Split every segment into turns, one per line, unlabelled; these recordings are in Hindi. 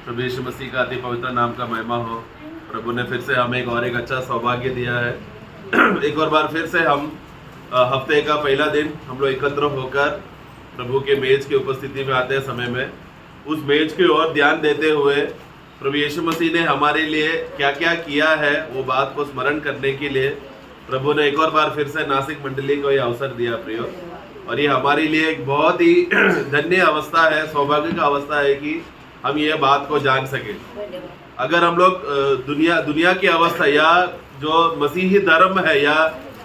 प्रभु यीशु मसीह का अति पवित्र नाम का महिमा हो। प्रभु ने फिर से हमें एक अच्छा सौभाग्य दिया है। एक और बार फिर से हम हफ्ते का पहला दिन हम लोग एकत्र होकर प्रभु के मेज की उपस्थिति में आते हैं। समय में उस मेज की ओर ध्यान देते हुए प्रभु यीशु मसीह ने हमारे लिए क्या क्या किया है वो बात को स्मरण करने के लिए प्रभु ने एक और बार फिर से नासिक मंडली को यह अवसर दिया प्रियो। और ये हमारे लिए एक बहुत ही धन्य अवस्था है, सौभाग्य का अवस्था है कि हम ये बात को जान सके। अगर हम लोग दुनिया की अवस्था या जो मसीही धर्म है या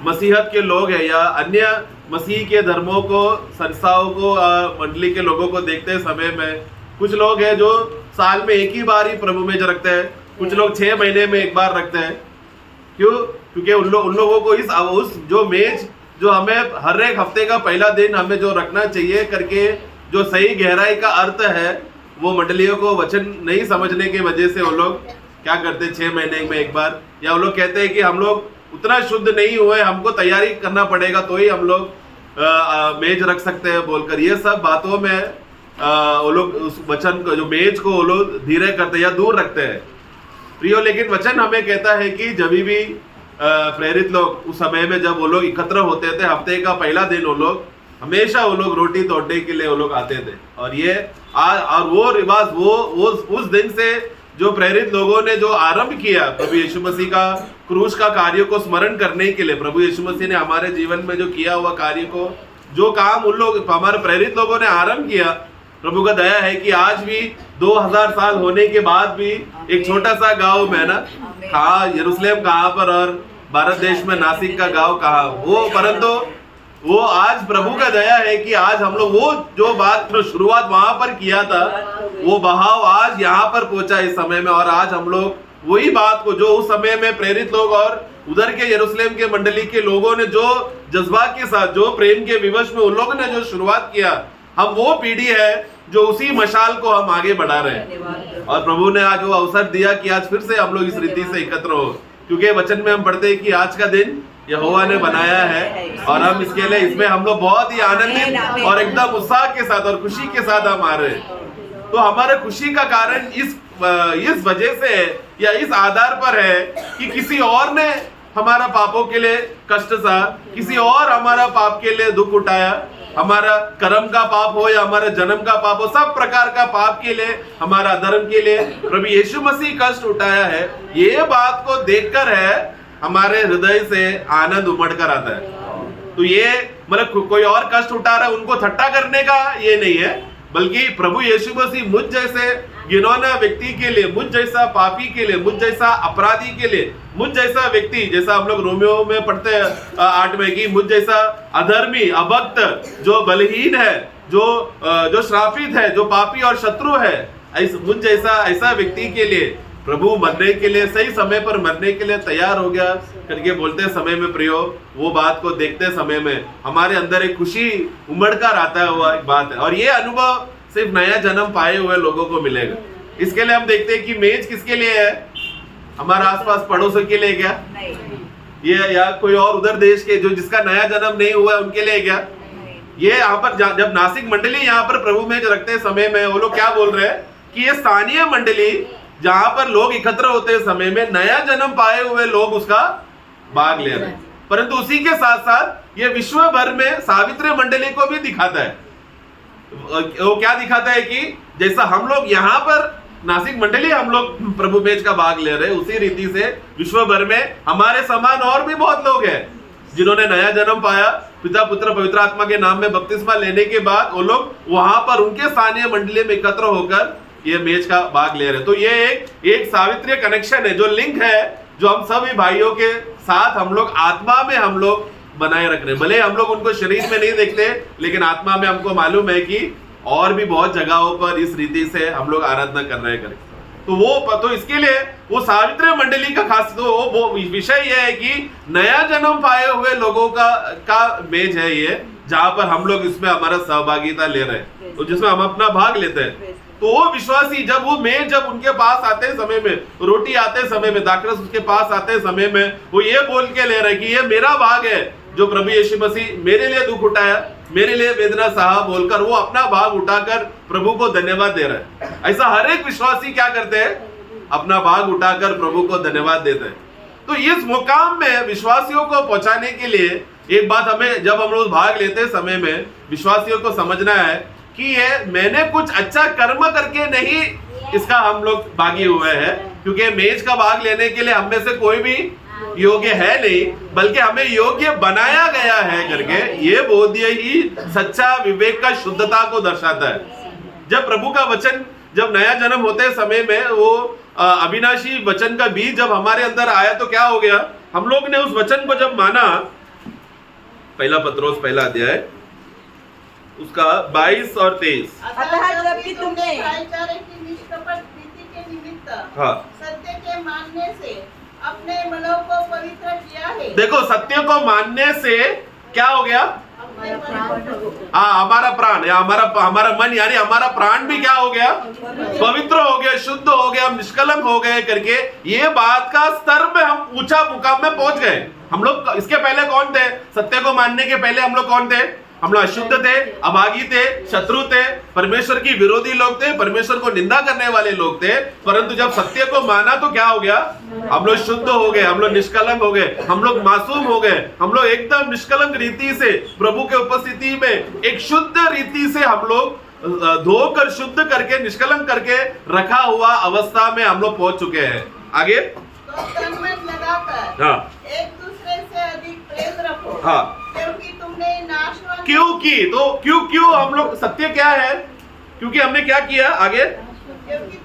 मसीहत के लोग हैं या अन्य मसीह के धर्मों को, संस्थाओं को, मंडली के लोगों को देखते समय में कुछ लोग हैं जो साल में एक ही बार ही प्रभु मेज रखते हैं, कुछ लोग 6 महीने में एक बार रखते हैं। क्यों? क्योंकि उन लोगों को उस जो मेज जो हमें हर एक हफ्ते का पहला दिन हमें जो रखना चाहिए करके जो सही गहराई का अर्थ है वो मंडलियों को वचन नहीं समझने की वजह से वो लोग क्या करते 6 महीने में एक बार, या वो लोग कहते हैं कि हम लोग उतना शुद्ध नहीं हुए, हमको तैयारी करना पड़ेगा तो ही हम लोग मेज रख सकते हैं बोलकर ये सब बातों में वो लोग उस वचन को जो मेज को वो लोग धीरे करते या दूर रखते हैं प्रियो। लेकिन वचन हमें कहता है कि जब भी प्रेरित लोग उस समय में जब वो लोग एकत्र होते थे, हफ्ते का पहला दिन वो लोग हमेशा वो लोग रोटी तोड़ने के लिए वो लोग आते थे। और ये और वो रिवाज वो उस दिन से जो प्रेरित लोगों ने जो आरंभ किया प्रभु यीशु मसीह का क्रूस का कार्य को स्मरण करने के लिए, प्रभु यीशु मसीह ने हमारे जीवन में जो किया हुआ कार्य को, जो काम उन लोग हमारे प्रेरित लोगों ने आरंभ किया, प्रभु का दया है कि आज भी 2000 साल होने के बाद भी एक छोटा सा गांव में ना, कहाँ यरूशलेम कहाँ पर और भारत देश में नासिक का गांव कहाँ, वो परंतु वो आज प्रभु का दया है कि आज हम लोग वो जो बात शुरुआत वहां पर किया था वो बहाव आज यहाँ पर पहुंचा इस समय में। और आज हम लोग वही बात को जो उस समय में प्रेरित लोग और उधर के यरूशलेम के मंडली के लोगों ने जो जज्बा के साथ, जो प्रेम के विवश में उन लोगों ने जो शुरुआत किया, हम वो पीढ़ी है जो उसी मशाल को हम आगे बढ़ा रहे हैं। और प्रभु ने आज वो अवसर दिया कि आज फिर से हम लोग इस रीति से एकत्र हो, क्योंकि वचन में हम पढ़ते हैं कि आज का दिन यहोवा ने बनाया है और हम इसके लिए इसमें हम लोग बहुत ही आनंदित और एकदम उत्साह के साथ और खुशी के साथ हम आ रहे हैं। तो हमारे खुशी का कारण इस वजह से या इस आधार पर है कि किसी और ने हमारा पापों के लिए कष्ट सहा, किसी और हमारा पाप के लिए दुख उठाया, हमारा कर्म का पाप हो या हमारा जन्म का पाप हो, सब प्रकार का पाप के लिए, हमारा धर्म के लिए प्रभु यीशु मसीह कष्ट उठाया है। ये बात को देखकर है हमारे हृदय से आनंद उमड़ कर आता है। तो ये मतलब कोई और कष्ट उठा रहा है उनको ठट्टा करने का ये नहीं है, बल्कि प्रभु यीशु मसीह मुझ जैसे घिनौना व्यक्ति के लिए, मुझ जैसा पापी के लिए, मुझ जैसा अपराधी के लिए, मुझ जैसा व्यक्ति, जैसा हम लोग रोमियो में पढ़ते हैं 8 में कि मुझ जैसा अधर्मी, अभक्त, जो बलहीन है, जो श्रापित है, जो पापी और शत्रु है, मुझ जैसा ऐसा व्यक्ति के लिए प्रभु मरने के लिए, सही समय पर मरने के लिए तैयार हो गया करके बोलते समय में प्रियो, वो बात को देखते समय में हमारे अंदर एक खुशी उमड़ कर आता हुआ एक बात है। और ये अनुभव सिर्फ नया जन्म पाए हुए लोगों को मिलेगा। इसके लिए हम देखते हैं कि मेज किसके लिए है, हमारे आसपास पड़ोसों के लिए क्या, ये या कोई और उधर देश के जो जिसका नया जन्म नहीं हुआ है उनके लिए क्या। ये यहाँ पर जब नासिक मंडली यहाँ पर प्रभु मेज रखते समय में वो लोग क्या बोल रहे हैं कि ये स्थानीय मंडली जहां पर लोग एकत्र होते हैं समय में नया जन्म पाए हुए लोग उसका भाग ले रहे हैं, परंतु उसी के साथ साथ ये विश्व भर में सावित्री मंडली को भी दिखाता है। वो क्या दिखाता है कि जैसा हम लोग यहाँ पर नासिक मंडली हम लोग प्रभु मेज का भाग ले रहे हैं, उसी रीति से विश्व भर में हमारे समान और भी बहुत लोग हैं जिन्होंने नया जन्म पाया, पिता पुत्र पवित्र आत्मा के नाम में बपतिस्मा लेने के बाद वो लोग वहां पर उनके स्थानीय मंडली में एकत्र होकर ये मेज का भाग ले रहे हैं। तो ये एक सावित्रीय कनेक्शन है, जो लिंक है, जो हम सभी भाइयों के साथ हम लोग आत्मा में हम लोग बनाए रख रहे हैं। भले हम लोग उनको शरीर में नहीं देखते, लेकिन आत्मा में हमको मालूम है कि और भी बहुत जगहों पर इस रीति से हम लोग आराधना कर रहे हैं। तो इसके लिए वो सावित्री मंडली का खास वो विषय ये है कि नया जन्म पाए हुए लोगों का मेज है ये, जहां पर हम लोग इसमें हमारा सहभागिता ले रहे हैं, तो जिसमें हम अपना भाग लेते हैं। तो वो विश्वासी जब उनके पास आते हैं समय में, रोटी आते समय में, दाखरस उसके पास आते समय में, वो ये बोल के ले रहे कि ये मेरा भाग है जो प्रभु यीशु मसीह मेरे लिए दुख उठाया, मेरे लिए वेदना सहा बोलकर वो अपना भाग उठाकर प्रभु को धन्यवाद दे रहा है। ऐसा हर एक विश्वासी क्या करते हैं, अपना भाग उठाकर प्रभु को धन्यवाद देते हैं। तो इस मुकाम में विश्वासियों को पहुंचाने के लिए एक बात हमें, जब हम लोग भाग लेते समय में विश्वासियों को समझना है कि ये मैंने कुछ अच्छा कर्म करके नहीं इसका हम लोग भागी हुए हैं, क्योंकि मेज का भाग लेने के लिए हम में से कोई भी योग्य है नहीं, बल्कि हमें योग्य बनाया गया है करके ये बोध्य ही सच्चा विवेक का शुद्धता को दर्शाता है। जब प्रभु का वचन, जब नया जन्म होते समय में वो अविनाशी वचन का बीज जब हमारे अंदर आया तो क्या हो गया, हम लोग ने उस वचन को जब माना, पहला पत्रोस पहला अध्याय उसका 22 और 23।
अतः जबकि तुमने
भाईचारे की निष्कपट प्रीति के निमित्त
हाँ,
सत्य के मानने से अपने मनों को पवित्र किया है।
देखो सत्य को मानने से क्या हो गया,
अपने मन
हाँ हमारा प्राण या हमारा मन यानी हमारा प्राण भी क्या हो गया, पवित्र हो गया, शुद्ध हो गया, हम निष्कलंक हो गए करके ये बात का स्तर में हम ऊंचा मुकाम में पहुंच गए। हम लोग इसके पहले कौन थे, सत्य को मानने के पहले हम लोग कौन थे, हम लोग अशुद्ध थे, अभागी थे, शत्रु थे, परमेश्वर की विरोधी लोग थे, परमेश्वर को निंदा करने वाले लोग थे। परंतु जब सत्य को माना तो क्या हो गया, हम लोग शुद्ध हो गए, हम लोग निष्कलंक हो गए, हम लोग मासूम हो गए, हम लोग एकदम निष्कलंक रीति से प्रभु के उपस्थिति में एक शुद्ध रीति से हम लोग धोकर शुद्ध करके निष्कलंक करके रखा हुआ अवस्था में हम लोग पहुंच चुके हैं। आगे
तो तन मन लगाकर
हाँ
एक दूसरे से अधिक प्रेम रखो।
हाँ,
क्योंकि तुमने नाशवान
क्योंकि तो क्यों हम लोग, सत्य क्या है, क्योंकि हमने क्या किया, आगे
क्योंकि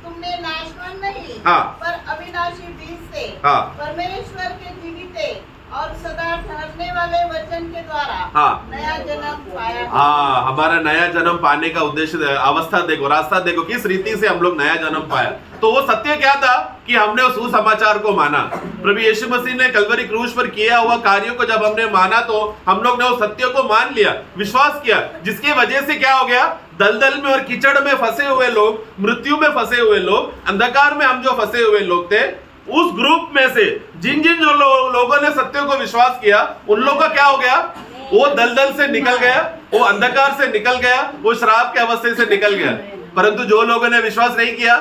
तुमने नाशवान नहीं
हाँ।
पर अविनाशी बीज से
हाँ।
परमेश्वर के जीवित और सदा ठहरने वाले वचन के द्वारा
हाँ।
नया जन्म पाया।
हाँ, हमारा नया जन्म पाने का उद्देश्य, अवस्था देखो, रास्ता देखो, किस रीति से हम लोग नया जन्म पाया। तो वो सत्य क्या था कि हमने उस सुसमाचार को माना। प्रभु यीशु मसीह ने कलवरी क्रूस पर किया हुआ कार्यों को जब हमने माना तो हम लोग ने उस सत्य को मान लिया, विश्वास किया, जिसकी वजह से क्या हो गया, दलदल में और कीचड़ में फंसे हुए लोग, मृत्यु में फंसे हुए लोग, अंधकार में हम जो फंसे हुए लोग थे, उस ग्रुप में से जिन जिन जो लोगों ने सत्य को विश्वास किया उन लोगों का क्या हो गया, वो दलदल से निकल गया, वो अंधकार से निकल गया, वो श्राप के अवस्थे से निकल गया। परंतु जो लोगों ने विश्वास नहीं किया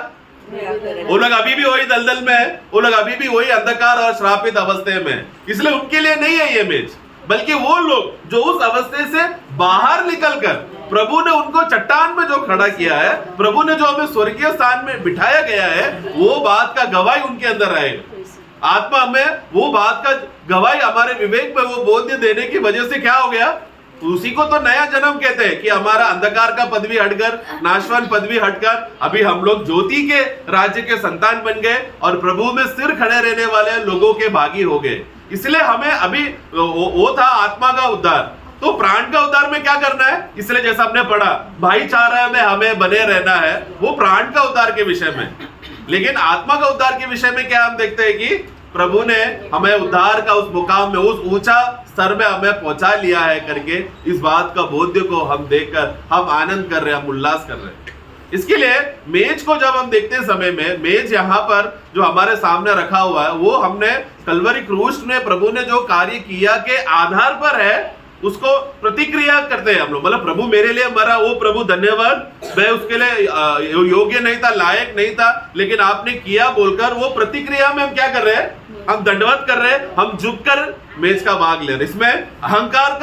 वो लोग अभी भी वही दलदल में है, वो लोग अभी भी वही अंधकार और श्रापित अवस्थे में। इसलिए उनके लिए नहीं है ये मेज, बल्कि वो लोग जो उस अवस्थे से बाहर निकलकर प्रभु ने उनको चट्टान में जो खड़ा किया है, प्रभु ने जो हमें स्वर्गीय स्थान में बिठाया गया है, वो बात का गवाही उनके अंदर आएगा। आत्मा में वो बात का गवाही हमारे विवेक में वो बोध देने की वजह से क्या हो गया, उसी को तो नया जन्म कहते हैं कि हमारा अंधकार का पदवी हटकर, नाशवान पदवी हटकर अभी हम लोग ज्योति के राज्य के संतान बन गए और प्रभु में सिर खड़े रहने वाले लोगों के भागी हो गए। इसलिए हमें अभी वो था आत्मा का उद्धार, तो प्राण का उद्धार में क्या करना है, इसलिए जैसा हमने पढ़ा भाईचारा में हमें बने रहना है, वो प्राण का उद्धार के विषय में। लेकिन आत्मा का उद्धार के विषय में क्या हम देखते हैं कि प्रभु ने हमें उद्धार का उस मुकाम में, उस ऊंचा स्तर में हमें पहुंचा लिया है करके इस बात का बोध्य को हम देखकर हम आनंद कर रहे हैं, हम उल्लास कर रहे हैं। इसके लिए मेज को जब हम देखते समय में, मेज यहाँ पर जो हमारे सामने रखा हुआ है वो हमने कलवरी क्रूस में प्रभु ने जो कार्य किया के आधार पर है, उसको प्रतिक्रिया करते हैं हम लोग। मतलब प्रभु मेरे लिए मरा, वो प्रभु धन्यवाद, मैं उसके लिए योग्य नहीं था, लायक नहीं था, लेकिन आपने किया बोलकर वो प्रतिक्रिया में हम क्या कर रहे हैं, हम दंडवत कर रहे हैं, हम झुककर मेज का भाग ले रहे। इसमें अहंकार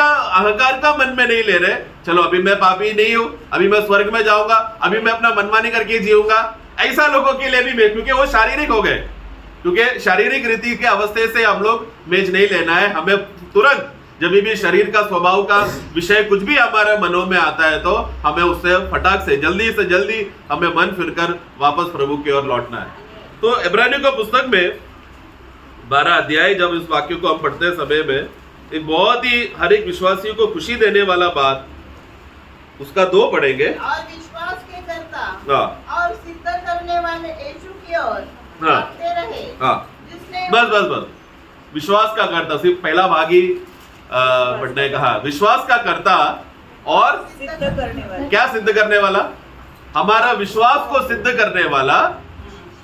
का मन में नहीं ले रहे, चलो अभी मैं पापी नहीं हूं, अभी मैं स्वर्ग में जाऊंगा, अभी मैं अपना मनमानी करके जीऊंगा, ऐसा लोगों के लिए भी मेज, क्योंकि वो शारीरिक हो गए, क्योंकि शारीरिक रीति के अवस्थे से हम लोग मेज नहीं लेना है। हमें तुरंत जब भी शरीर का स्वभाव का विषय कुछ भी हमारे मनों में आता है तो हमें उससे फटाक से जल्दी हमें मन फिरकर वापस प्रभु की ओर लौटना है। तो इब्रानियों की पुस्तक में 12 अध्याय जब इस वाक्य को हम पढ़ते समय में एक बहुत ही हर एक विश्वासियों को खुशी देने वाला बात, उसका 2 पढ़ेंगे।
और विश्वास के कर्ता और सिद्ध करने वाले यीशु की ओर ताकते रहे, जिसने
बस विश्वास का कर्ता, सिर्फ पहला भागी पढ़ने कहा, विश्वास का कर्ता और
सिद्ध करने वाला।
क्या सिद्ध करने वाला, हमारा विश्वास को सिद्ध करने वाला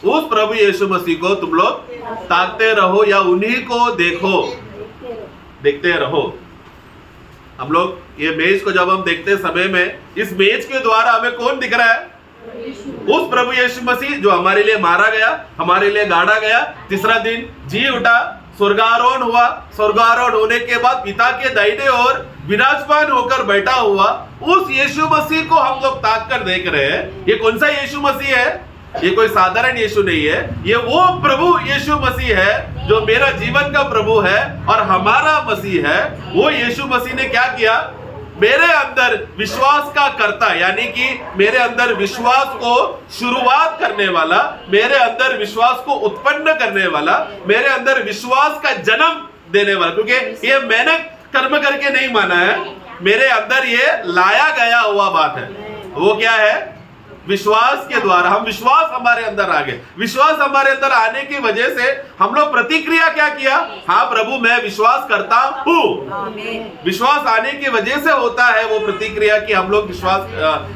उस प्रभु यीशु मसीह को तुम लोग ताकते रहो या उन्हीं को देखो। देखते रहो। हम लोग ये मेज को जब हम देखते समय में, इस मेज के द्वारा हमें कौन दिख रहा है? उस प्रभु यीशु मसीह जो हमारे लिए मारा गया, हमारे लिए गाड़ा गया, तीसरा दिन जी उठा, स्वर्गारोहण हुआ, स्वर्गारोहण होने के बाद पिता के दाहिने ओर विराजमान होकर बैठा हुआ, उस यीशु मसीह को हम लोग ताक कर देख रहे हैं। ये कौन सा यीशु मसीह है? ये कोई साधारण यीशु नहीं है, ये वो प्रभु यीशु मसीह है जो मेरा जीवन का प्रभु है और हमारा मसीह है। वो यीशु मसीह ने क्या किया? मेरे अंदर विश्वास का कर्ता, यानी कि मेरे अंदर विश्वास को शुरुआत करने वाला, मेरे अंदर विश्वास को उत्पन्न करने वाला, मेरे अंदर विश्वास का जन्म देने वाला, क्योंकि ये मैंने कर्म करके नहीं माना है, मेरे अंदर ये लाया गया हुआ बात है। वो क्या है? विश्वास के द्वारा। हम विश्वास हमारे अंदर आ गए। विश्वास हमारे अंदर आने की वजह से हम लोग प्रतिक्रिया क्या किया? हाँ प्रभु मैं विश्वास करता हूँ। विश्वास आने की वजह से होता है वो प्रतिक्रिया कि हम लोग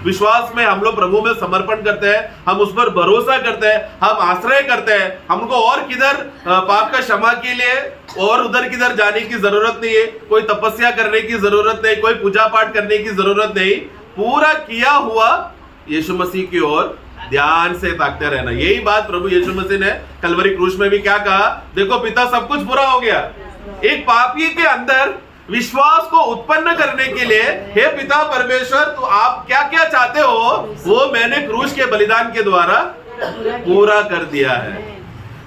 विश्वास में हम लोग प्रभु में समर्पण करते हैं, हम उस पर भरोसा करते हैं, हम आश्रय करते हैं। हमको और किधर पाप का क्षमा के लिए और उधर किधर जाने की जरूरत नहीं है, कोई तपस्या करने की जरूरत नहीं, कोई पूजा पाठ करने की जरूरत नहीं। पूरा किया हुआ यीशु मसीह की ओर ध्यान से ताकते रहना। यही बात प्रभु यीशु मसीह ने कलवरी क्रूस में भी क्या कहा? देखो पिता सब कुछ पूरा हो गया। एक पापी के अंदर विश्वास को उत्पन्न करने के लिए, हे पिता परमेश्वर तो आप क्या क्या चाहते हो वो मैंने क्रूस के बलिदान के द्वारा पूरा कर दिया है।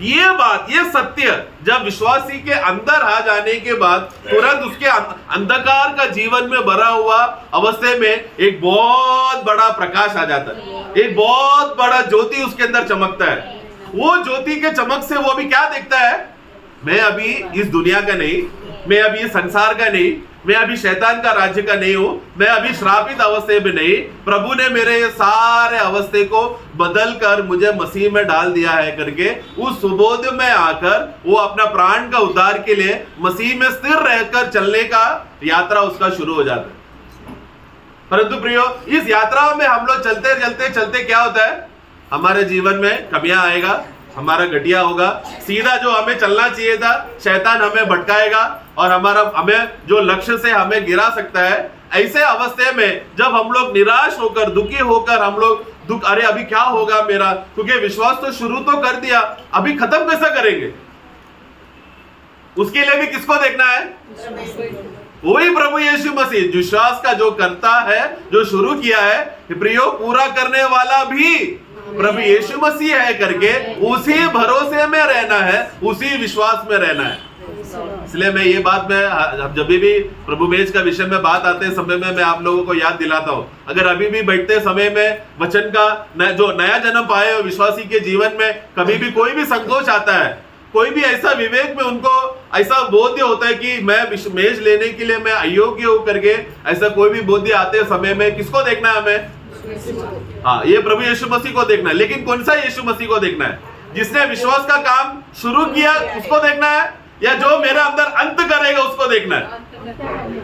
ये बात, ये सत्य जब विश्वासी के अंदर आ जाने के बाद तुरंत उसके अंधकार का जीवन में भरा हुआ अवस्थे में एक बहुत बड़ा प्रकाश आ जाता है, एक बहुत बड़ा ज्योति उसके अंदर चमकता है। वो ज्योति के चमक से वो भी क्या देखता है? मैं अभी इस दुनिया का नहीं, मैं अभी इस संसार का नहीं, मैं अभी शैतान का राज्य का नहीं हूं, मैं अभी श्रापित अवस्थे में नहीं, प्रभु ने मेरे ये सारे अवस्थे को बदल कर मुझे मसीह में डाल दिया है करके उस सुबोध में आकर वो अपना प्राण का उद्धार के लिए मसीह में स्थिर रहकर चलने का यात्रा उसका शुरू हो जाता है। परंतु प्रियो, इस यात्रा में हम लोग चलते चलते चलते क्या होता है? हमारे जीवन में कमियां आएगा, हमारा घटिया होगा, सीधा जो हमें चलना चाहिए था शैतान हमें भटकाएगा और हमें जो लक्ष्य से हमें गिरा सकता है। ऐसे अवस्थे में जब हम लोग निराश होकर, दुखी होकर, हम लोग अरे अभी क्या होगा मेरा, क्योंकि विश्वास तो शुरू तो कर दिया, अभी खत्म कैसा करेंगे? उसके लिए भी किसको देखना है? वही प्रभु यीशु मसीह। विश्वास का जो करता है, जो शुरू किया है, प्रियो पूरा करने वाला भी प्रभु यीशु मसीह है करके उसी भरोसे में रहना है, उसी विश्वास में रहना है। इसलिए मैं ये बात में जब भी प्रभु मेज का विषय में बात आते समय में मैं आप लोगों को याद दिलाता हूँ। अगर अभी भी बैठते समय में वचन का जो नया जन्म पाए हो विश्वासी के जीवन में कभी भी कोई भी संकोच आता है, कोई भी ऐसा विवेक में उनको ऐसा बोध्य होता है कि मैं मेज लेने के लिए मैं अयोग्य हूँ करके, ऐसा कोई भी बोध्य आते समय में किसको देखना है हमें? हाँ, ये प्रभु यीशु मसीह को देखना है। लेकिन कौन सा यीशु मसीह को देखना है? जिसने विश्वास का काम शुरू किया उसको देखना है, या जो मेरे अंदर अंत करेगा उसको देखना है?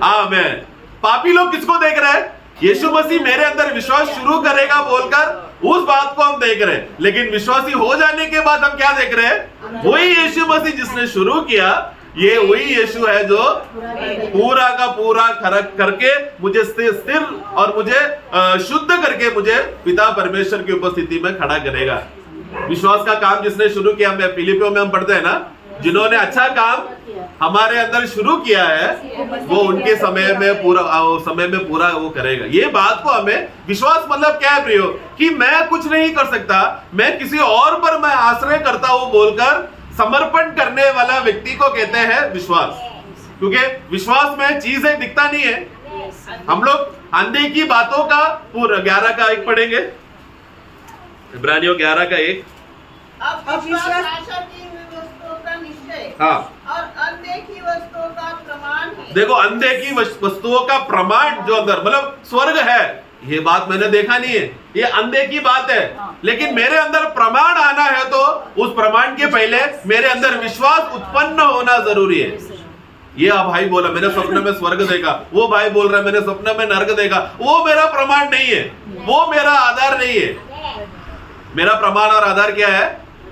आमीन। पापी लोग किसको देख रहे हैं? यीशु मसीह मेरे अंदर विश्वास शुरू करेगा बोलकर उस बात को हम देख रहे हैं। लेकिन विश्वासी हो जाने के बाद हम क्या देख रहे हैं? वही यीशु मसीह जिसने शुरू किया, ये वही यीशु है जो पूरा का पूरा करके मुझे स्थिर और मुझे शुद्ध करके मुझे पिता परमेश्वर की उपस्थिति में खड़ा करेगा। विश्वास का काम जिसने शुरू किया, मैं फिलिपियों में हम पढ़ते हैं ना, जिन्होंने अच्छा काम हमारे अंदर शुरू किया है वो उनके समय में पूरा वो करेगा। ये बात को हमें, विश्वास मतलब क्या है प्रियो? कि मैं कुछ नहीं कर सकता, मैं किसी और पर मैं आश्रय करता हूं बोलकर समर्पण करने वाला व्यक्ति को कहते हैं विश्वास। क्योंकि विश्वास में चीजें दिखता नहीं है। हम लोग अंधे की बातों का पूरा 11 का 1 पढ़ेंगे, इब्रानियों 11 का 1।
अब विश्वास आशा की हुई वस्तुओं का निश्चय,
हाँ,
और अनदेखी वस्तुओं का प्रमाण है। देखो,
अनदेखी वस्तुओं का प्रमाण जो अंदर मतलब स्वर्ग है, ये बात मैंने देखा नहीं है, ये अनदेखी बात है। लेकिन मेरे अंदर प्रमाण आना है तो उस प्रमाण के पहले मेरे अंदर विश्वास उत्पन्न होना जरूरी है। ये भाई बोला मैंने स्वप्न में स्वर्ग देखा, वो भाई बोल रहा है मैंने स्वप्न में नरक देखा, वो मेरा प्रमाण नहीं है, वो मेरा आधार नहीं है। मेरा प्रमाण और आधार क्या है?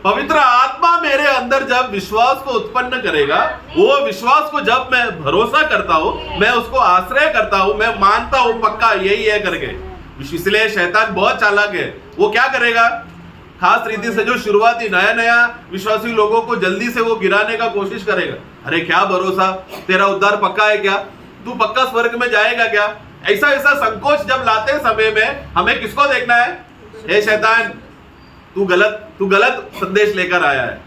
पवित्र आत्मा मेरे अंदर जब विश्वास को उत्पन्न करेगा, वो विश्वास को जब मैं भरोसा करता हूं, मैं उसको आश्रय करता हूं, मैं मानता हूं पक्का यही है करके, इसलिए शैतान बहुत चालाक है। वो क्या करेगा, खास रीति से जो शुरुआती नया नया विश्वासी लोगों को जल्दी से वो गिराने का कोशिश करेगा। अरे क्या भरोसा, तेरा उद्धार पक्का है क्या, तू पक्का स्वर्ग में जाएगा क्या, ऐसा ऐसा संकोच जब लाते समय में हमें किसको देखना है, हे शैतान तू गलत संदेश लेकर आया है,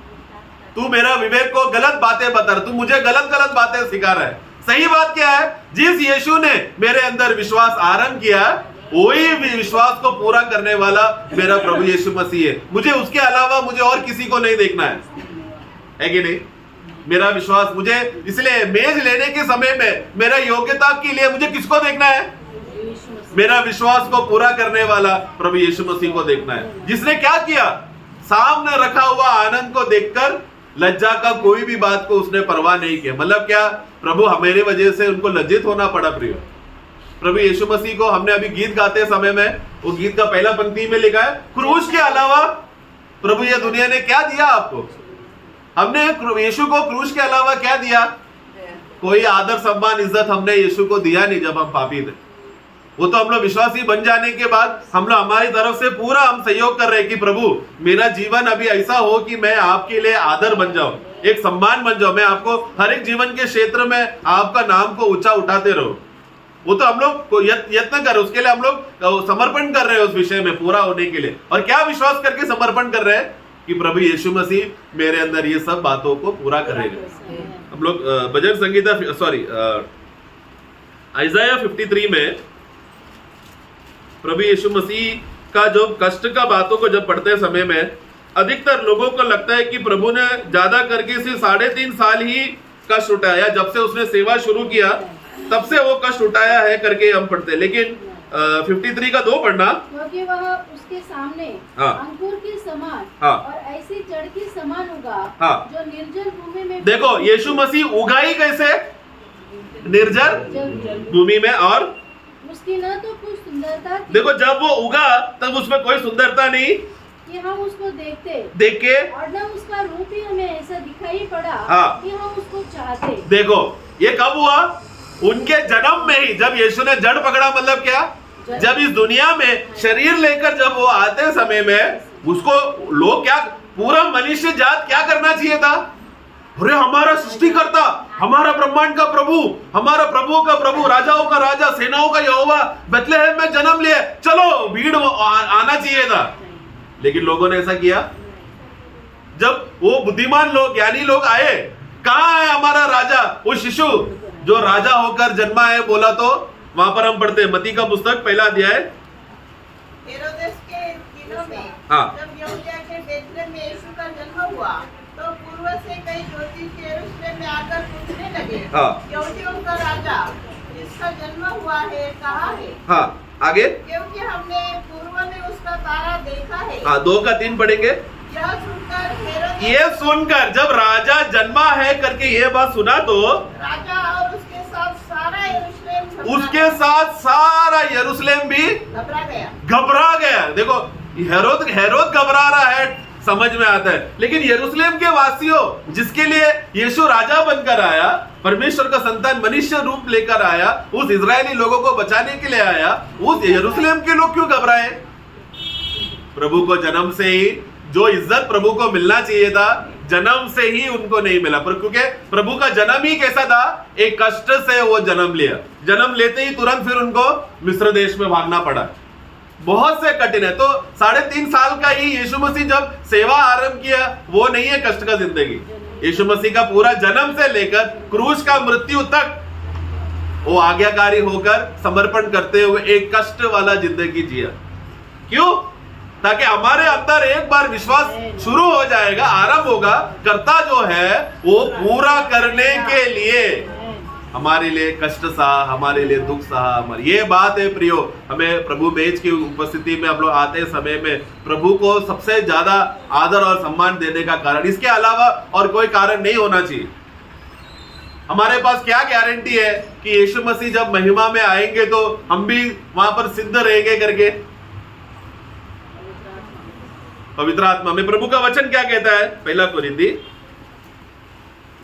तू मेरा विवेक को गलत बातें बता रहा, तू मुझे गलत बातें सिखा रहा है। सही बात क्या है, जिस यीशु ने मेरे अंदर विश्वास आरंभ किया, वही विश्वास को पूरा करने वाला मेरा प्रभु यीशु मसीह है। मुझे उसके अलावा मुझे और किसी को नहीं देखना है कि नहीं। मेरा विश्वास मुझे, इसलिए मेज लेने के समय में मेरा योग्यता के लिए मुझे किसको देखना है, मेरा विश्वास को पूरा करने वाला प्रभु यीशु मसीह को देखना है, जिसने क्या किया, सामने रखा हुआ आनंद को देखकर लज्जा का कोई भी बात को उसने परवाह नहीं किया। मतलब क्या, प्रभु हमारे वजह से उनको लज्जित होना पड़ा। प्रिय प्रभु यीशु मसीह को हमने अभी गीत गाते समय में, वो गीत का पहला पंक्ति में लिखा है, क्रूस के अलावा प्रभु ये दुनिया ने क्या दिया आपको। हमने यीशु को क्रूस के अलावा क्या दिया, कोई आदर सम्मान इज्जत हमने यीशु को दिया नहीं जब हम पापी थे। वो तो हम लोग विश्वासी बन जाने के बाद हम लोग हमारी तरफ से पूरा हम सहयोग कर रहे हैं कि प्रभु मेरा जीवन अभी ऐसा हो कि मैं आपके लिए आदर बन जाऊं, एक सम्मान बन जाऊं, मैं आपको हर एक जीवन के क्षेत्र में आपका नाम को ऊंचा उठाते रहो। वो तो हम लोग यत्न कर, उसके लिए हम लोग समर्पण कर रहे हैं उस विषय में पूरा होने के लिए। और क्या विश्वास करके समर्पण कर रहे हैं कि प्रभु यीशु मसीह मेरे अंदर ये सब बातों को पूरा करेगा। हम लोग भजन संगीता आइज़ाया 53 में प्रभु यीशु मसीह का जो कष्ट का बातों को जब पढ़ते समय में अधिकतर लोगों को लगता है कि प्रभु ने ज्यादा करके सिर्फ 3.5 साल ही कष्ट उठाया, जब से उसने सेवा शुरू किया तब से वो कष्ट उठाया है करके हम पढ़ते हैं। लेकिन 53 का 2 पढ़ना,
क्योंकि वह उसके सामने अंकुर के समान और ऐसी जड़ के समान उगा जो निर्जल भूमि में।
देखो यीशु मसीह उगा ही कैसे, निर्जल भूमि में, और
उसकी न तो कुछ सुंदरता थी।
देखो जब वो उगा तब उसमें कोई सुंदरता नहीं
कि हम उसको देख के, और न उसका रूप ही हमें ऐसा दिखाई पड़ा कि हम उसको चाहते।
देखो ये कब हुआ, उनके जन्म में ही, जब यीशु ने जड़ पकड़ा। मतलब क्या, जब इस दुनिया में शरीर लेकर जब वो आते समय में उसको लोग क्या, पूरा मनुष्य जात क्या करना चाहिए था, अरे हमारा सृष्टिकर्ता, हमारा ब्रह्मांड का प्रभु, हमारा प्रभुओं का प्रभु, राजाओं का राजा, सेनाओं का यहोवा बेथलेहम में जन्म लिया, चलो भीड़ आना चाहिए था। लेकिन लोगों ने ऐसा किया। जब वो बुद्धिमान लोग, ज्ञानी लोग आए, कहाँ है हमारा राजा, वो शिशु जो राजा होकर जन्मा है, बोला तो वहां पर हम पढ़ते हैं मत्ती का पुस्तक 1 अध्याय।
हेरोदेस के दिनों में जब यहूदिया के बेथलेहम में यीशु का जन्म हुआ, तो पूर्व से कई ज्योतिषी यरूशलेम में आकर पूछने लगे, यहूदियों का राजा जिसका जन्म हुआ है कहाँ है।
आगे,
क्योंकि हमने पूर्व में उसका तारा देखा है।
2 का 3 पढ़ेंगे। ये सुनकर जब राजा जन्मा है करके ये बात सुना तो
राजा और उसके साथ
सारा यरूशलेम भी घबरा गया। देखो हेरोद घबरा रहा है, समझ में आता है, लेकिन यरूशलेम के वासियों जिसके लिए यीशु राजा बनकर आया, परमेश्वर का संतान मनुष्य रूप लेकर आया, उस इजरायली लोगों को बचाने के लिए आया, उस यरूशलेम के लोग क्यों घबराए। प्रभु को जन्म से ही जो इज्जत प्रभु को मिलना चाहिए था, जन्म से ही उनको नहीं मिला। पर क्योंकि प्रभु का जन्म ही कैसा था, एक कष्ट से वो जन्म लिया, जन्म लेते ही तुरंत फिर उनको मिस्र देश में भागना पड़ा, बहुत से कठिन है। तो 3.5 साल का ही यीशु मसीह जब सेवा आरंभ किया, वो नहीं है कष्ट का जिंदगी। यीशु मसीह का पूरा जन्म से लेकर क्रूस का मृत्यु तक वो आज्ञाकारी होकर समर्पण करते हुए एक कष्ट वाला जिंदगी जिया। क्यों? ताकि हमारे अंदर एक बार विश्वास शुरू हो जाएगा, आरंभ होगा, कर्ता जो है वो पूरा करने के लिए हमारे लिए कष्ट सहा, हमारे लिए दुख सहा। हमारी ये बात है प्रियो, हमें प्रभु मेज की उपस्थिति में हम लोग आते समय में प्रभु को सबसे ज्यादा आदर और सम्मान देने का कारण, इसके अलावा और कोई कारण नहीं होना चाहिए। हमारे पास क्या गारंटी है कि यीशु मसीह जब महिमा में आएंगे तो हम भी वहां पर सिद्ध रहेंगे करके। पवित्र आत्मा में। प्रभु का वचन क्या कहता है? पहला कोरिन्थी,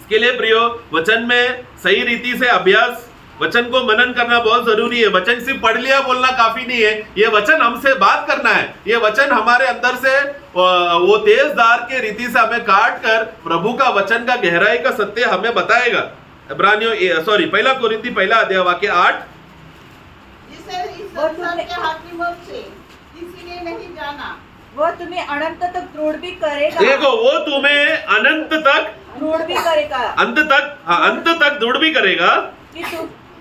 इसके लिए प्रियो वचन में सही रीति से अभ्यास, वचन को मनन करना बहुत जरूरी है। वचन सिर्फ पढ़ लिया बोलना काफी नहीं है, ये वचन हमसे बात करना है। ये वचन हमारे अंदर से वो तेज धार के रीति से हमें काट कर प्रभु का वचन का गहराई का सत्य हमें बताएगा। पहला कोरिन्थी पहला अध्याय वाक्य 8,
जिसे इस संसार के हाकिमों से किसी ने नहीं जाना,
वो तुम्हें अनंत तक दृढ़ भी करेगा।
देखो, वो तुम्हें अनंत तक
दृढ़ भी करेगा,
अंत तक दृढ़ भी करेगा
कि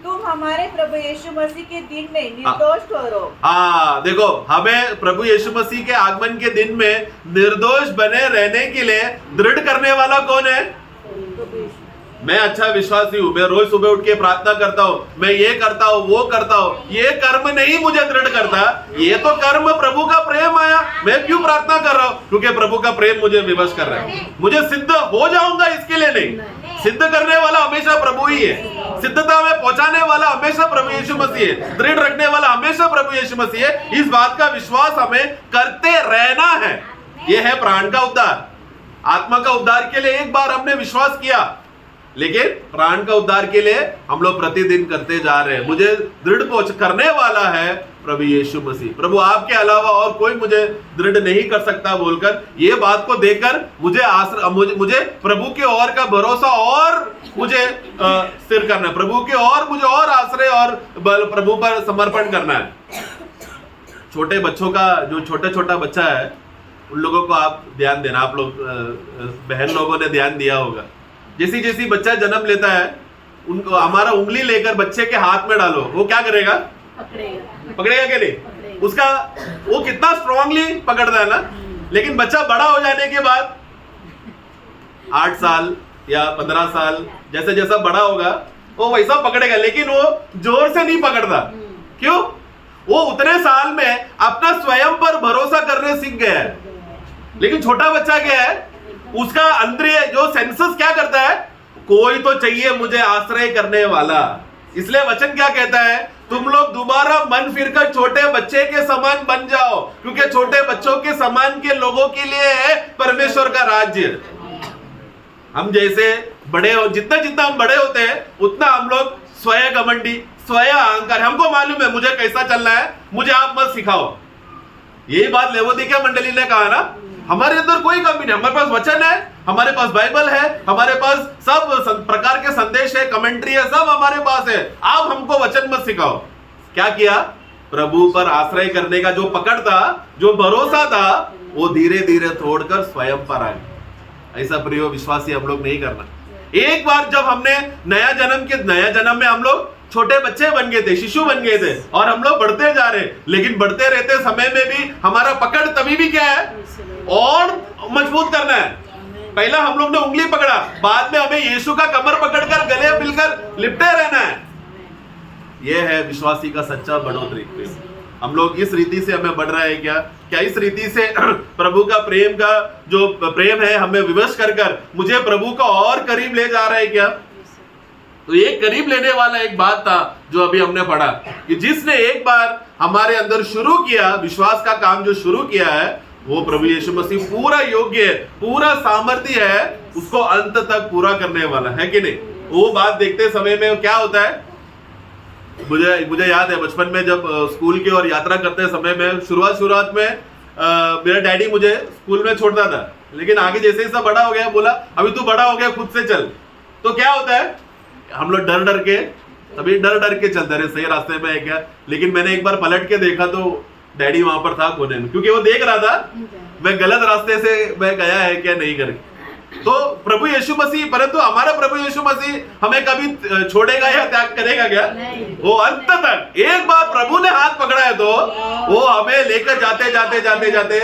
तुम हमारे प्रभु यीशु मसीह के दिन में निर्दोष ठहरो।
देखो, हमें प्रभु यीशु मसीह के आगमन के दिन में निर्दोष बने रहने के लिए दृढ़ करने वाला कौन है? मैं अच्छा विश्वासी हूँ, मैं रोज सुबह उठ के प्रार्थना करता हूँ, मैं ये करता हूँ वो करता हूँ, ये कर्म नहीं मुझे दृढ़ करता। ये तो कर्म प्रभु का प्रेम आया, मैं क्यों प्रार्थना कर रहा हूँ? क्योंकि प्रभु का प्रेम मुझे विवश कर रहा है। मुझे सिद्ध हो जाऊंगा इसके लिए नहीं, सिद्ध करने वाला हमेशा प्रभु ही है, सिद्धता में पहुंचाने वाला हमेशा प्रभु यीशु मसीह है, दृढ़ रखने वाला हमेशा प्रभु यीशु मसीह है। इस बात का विश्वास हमें करते रहना है। यह है प्राण का उद्धार। आत्मा का उद्धार के लिए एक बार हमने विश्वास किया, लेकिन प्राण का उद्धार के लिए हम लोग प्रतिदिन करते जा रहे हैं। मुझे दृढ़ पहुंच करने वाला है प्रभु यीशु मसीह। प्रभु आपके अलावा और कोई मुझे दृढ़ नहीं कर सकता बोलकर, ये बात को देखकर मुझे प्रभु के और का भरोसा और मुझे स्थिर करना है, प्रभु के और मुझे और आश्रय और बल प्रभु पर समर्पण करना है। छोटे बच्चों का, जो छोटा बच्चा है, उन लोगों को आप ध्यान देना। आप लोग बहन लोगों ने ध्यान दिया होगा, जैसी बच्चा जन्म लेता है, उनको हमारा उंगली लेकर बच्चे के हाथ में डालो, वो क्या करेगा? पकड़ेगा कि नहीं? उसका वो कितना स्ट्रांगली पकड़ता है ना। लेकिन बच्चा बड़ा हो जाने के बाद 8 साल या 15 साल जैसे जैसा बड़ा होगा वो वैसा पकड़ेगा, लेकिन वो जोर से नहीं पकड़ता। क्यों? वो उतने साल में अपना स्वयं पर भरोसा करने सीख गया है। लेकिन छोटा बच्चा क्या है, उसका अंदर जो सेंसस क्या करता है? कोई तो चाहिए मुझे आश्रय करने वाला। इसलिए वचन क्या कहता है? तुम लोग दोबारा मन फिरकर छोटे बच्चे के समान बन जाओ, क्योंकि छोटे बच्चों के समान के लोगों के लिए है परमेश्वर का राज्य। हम जैसे बड़े हो, जितना हम बड़े होते हैं उतना हम लोग स्वयं घमंडी, स्वयं अहंकार, हमको मालूम है मुझे कैसा चलना है, मुझे आप मत सिखाओ। यही बात लेवोदिकिया मंडली ने कहा ना, हमारे अंदर कोई कमी नहीं, हमारे पास वचन है, हमारे पास बाइबल है, हमारे पास सब प्रकार के संदेश है, कमेंट्री है, सब हमारे पास है। आप हमको वचन मत सिखाओ। क्या किया? प्रभु पर आश्रय करने का जो पकड़ था, जो भरोसा था, वो धीरे धीरे तोड़कर स्वयं पर आ गया। ऐसा प्रिय विश्वासी हम लोग नहीं करना। एक बार जब हमने नया जन्म में हम लोग छोटे बच्चे बन गए थे, शिशु बन गए थे, और हम लोग बढ़ते जा रहे, लेकिन बढ़ते रहते समय में भी हमारा पकड़ तभी भी क्या है? और मजबूत करना है। पहला हम लोग ने उंगली पकड़ा, बाद में हमें यीशु का कमर पकड़कर गले मिलकर लिपटे रहना है। यह है विश्वासी का सच्चा बढ़ोतरी। हम लोग इस रीति से हमें बढ़ रहे हैं क्या इस रीति से प्रभु का जो प्रेम है हमें विवश कर मुझे प्रभु का और करीब ले जा रहा है क्या? तो एक करीब लेने वाला एक बात था जो अभी हमने पढ़ा, कि जिसने एक बार हमारे अंदर शुरू किया, विश्वास का काम जो शुरू किया है, वो प्रभु यीशु मसीह पूरा योग्य है, पूरा सामर्थ्य है उसको अंत तक पूरा करने वाला है कि नहीं? वो बात देखते समय में क्या होता है, मुझे याद है बचपन में जब स्कूल की और यात्रा करते समय में शुरुआत में मेरा डैडी मुझे स्कूल में छोड़ता था, लेकिन आगे जैसे ही सब बड़ा हो गया, बोला अभी तू बड़ा हो गया खुद से चल। तो क्या होता है, हम लोग डर डर के चलते रहे, सही रास्ते में है क्या? लेकिन मैंने एक बार पलट के देखा तो डैडी वहां पर था कोने में, क्योंकि वो देख रहा था मैं गलत रास्ते से मैं गया है क्या नहीं करके। तो प्रभु यीशु मसीह, परंतु हमारा प्रभु यीशु मसीह हमें कभी छोड़ेगा या त्याग करेगा क्या? वो अंत तक, एक बार प्रभु ने हाथ पकड़ा है तो वो हमें लेकर जाते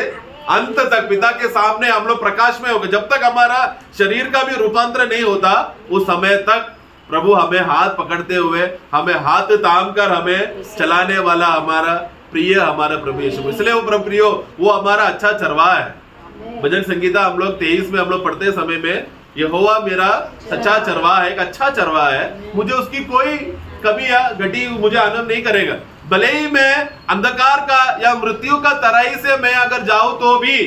अंत तक पिता के सामने हम लोग प्रकाश में होंगे। जब तक हमारा शरीर का भी रूपांतर नहीं होता, उस समय तक प्रभु हमें हाथ पकड़ते हुए, हमें हाथ थाम कर हमें चलाने वाला हमारा प्रभु यीशु। इसलिए वो प्रभु प्रियो, वो हमारा अच्छा चरवाहा है। भजन संगीता हम लोग 23 में हम लोग पढ़ते समय में, यहोवा मेरा सच्चा चरवाहा है, एक अच्छा चरवाहा है, मुझे उसकी कोई कमी या घटी मुझे आनंद नहीं करेगा। भले ही मैं अंधकार का या मृत्यु का तराई से मैं अगर जाऊं तो भी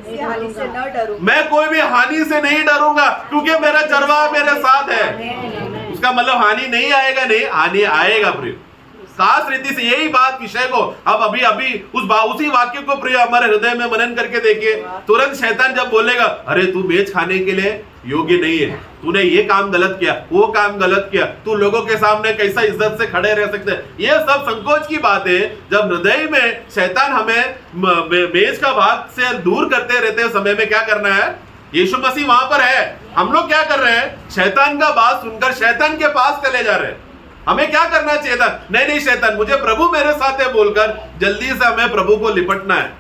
किसी हानि से न डरूंगा।
मैं कोई भी हानि से नहीं डरूंगा क्योंकि मेरा चरवाहा मेरे साथ है। उसका मतलब हानि नहीं आएगा, नहीं, हानि आएगा प्रिय। खास रीति से यही बात विषय को अब अभी उसी वाक्य को प्रिय हमारे हृदय में मनन करके देखिए। तुरंत शैतान जब बोलेगा अरे तू मेज खाने के लिए योग्य नहीं है, तूने ये काम गलत किया, वो काम गलत किया, तू लोगों के सामने कैसा इज्जत से खड़े रह सकते हैं, ये सब संकोच की बातें जब हृदय में शैतान हमें मेज का भाग से दूर करते रहते समय में क्या करना है? यीशु मसीह वहां पर है, हम लोग क्या कर रहे हैं? शैतान का बात सुनकर शैतान के पास चले जा रहे हैं। हमें क्या करना चाहिए था? नहीं शैतान, मुझे प्रभु मेरे साथ है बोलकर जल्दी से हमें प्रभु को लिपटना है।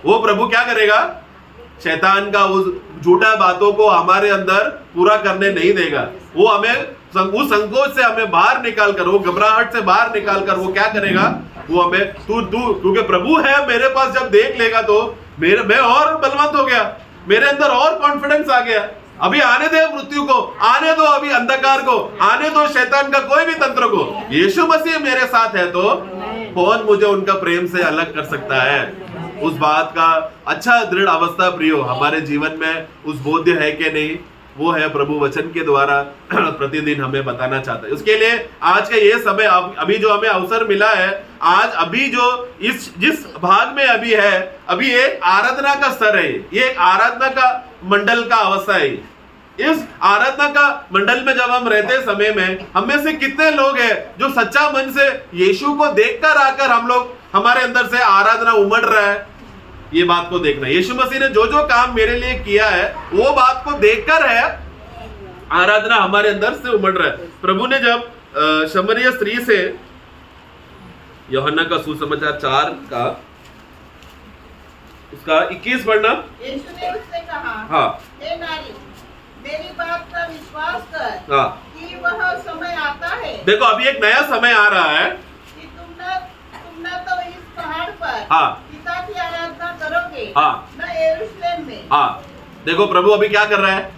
वो प्रभु क्या करेगा? शैतान का उस झूठा बातों को हमारे अंदर पूरा करने नहीं देगा। वो हमें उस संकोच से हमें बाहर निकाल कर, वो घबराहट से बाहर निकाल कर वो क्या करेगा? वो हमें तू क्योंकि प्रभु है मेरे पास जब देख लेगा तो मैं और बलवंत हो गया, मेरे अंदर और कॉन्फिडेंस आ गया। अभी आने दे मृत्यु को, आने दो अभी अंधकार को, आने दो शैतान का कोई भी तंत्र को। यीशु मसीह मेरे साथ है तो कौन मुझे उनका प्रेम से अलग कर सकता है? उस बात का अच्छा दृढ़ अवस्था प्रियो हमारे जीवन में उस बोध्य है कि नहीं, वो है प्रभु वचन के द्वारा प्रतिदिन हमें बताना चाहता है। उसके लिए आज का ये समय अभी जो हमें अवसर मिला है, आज अभी जो जिस भाग में अभी है, अभी एक आराधना का स्तर है, ये एक आराधना का मंडल का अवस्था है। इस आराधना का मंडल में जब हम रहते समय में हम में से कितने लोग हैं जो सच्चा मन से यीशु को देखकर आकर हम लोग हमारे अंदर से आराधना उमड़ रहा है? ये बात को देखना, यीशु मसीह ने जो जो काम मेरे लिए किया है वो बात को देखकर है आराधना हमारे अंदर से उमड़ रहा है। प्रभु ने जब शमरिया स्त्री से यूहन्ना का सुसमाचार 4 का उसका 21 पढ़ना।
यीशु ने उससे कहा,
हाँ,
हे नारी, मेरी बात का विश्वास कर,
हाँ,
कि वह समय आता है।
देखो अभी एक नया समय आ रहा है
कि तुम न तो इस पहाड़ पर,
हाँ,
पिता की आराधना करोगे,
हाँ,
न यरूशलेम में।
हाँ, देखो प्रभु अभी क्या कर रहा है?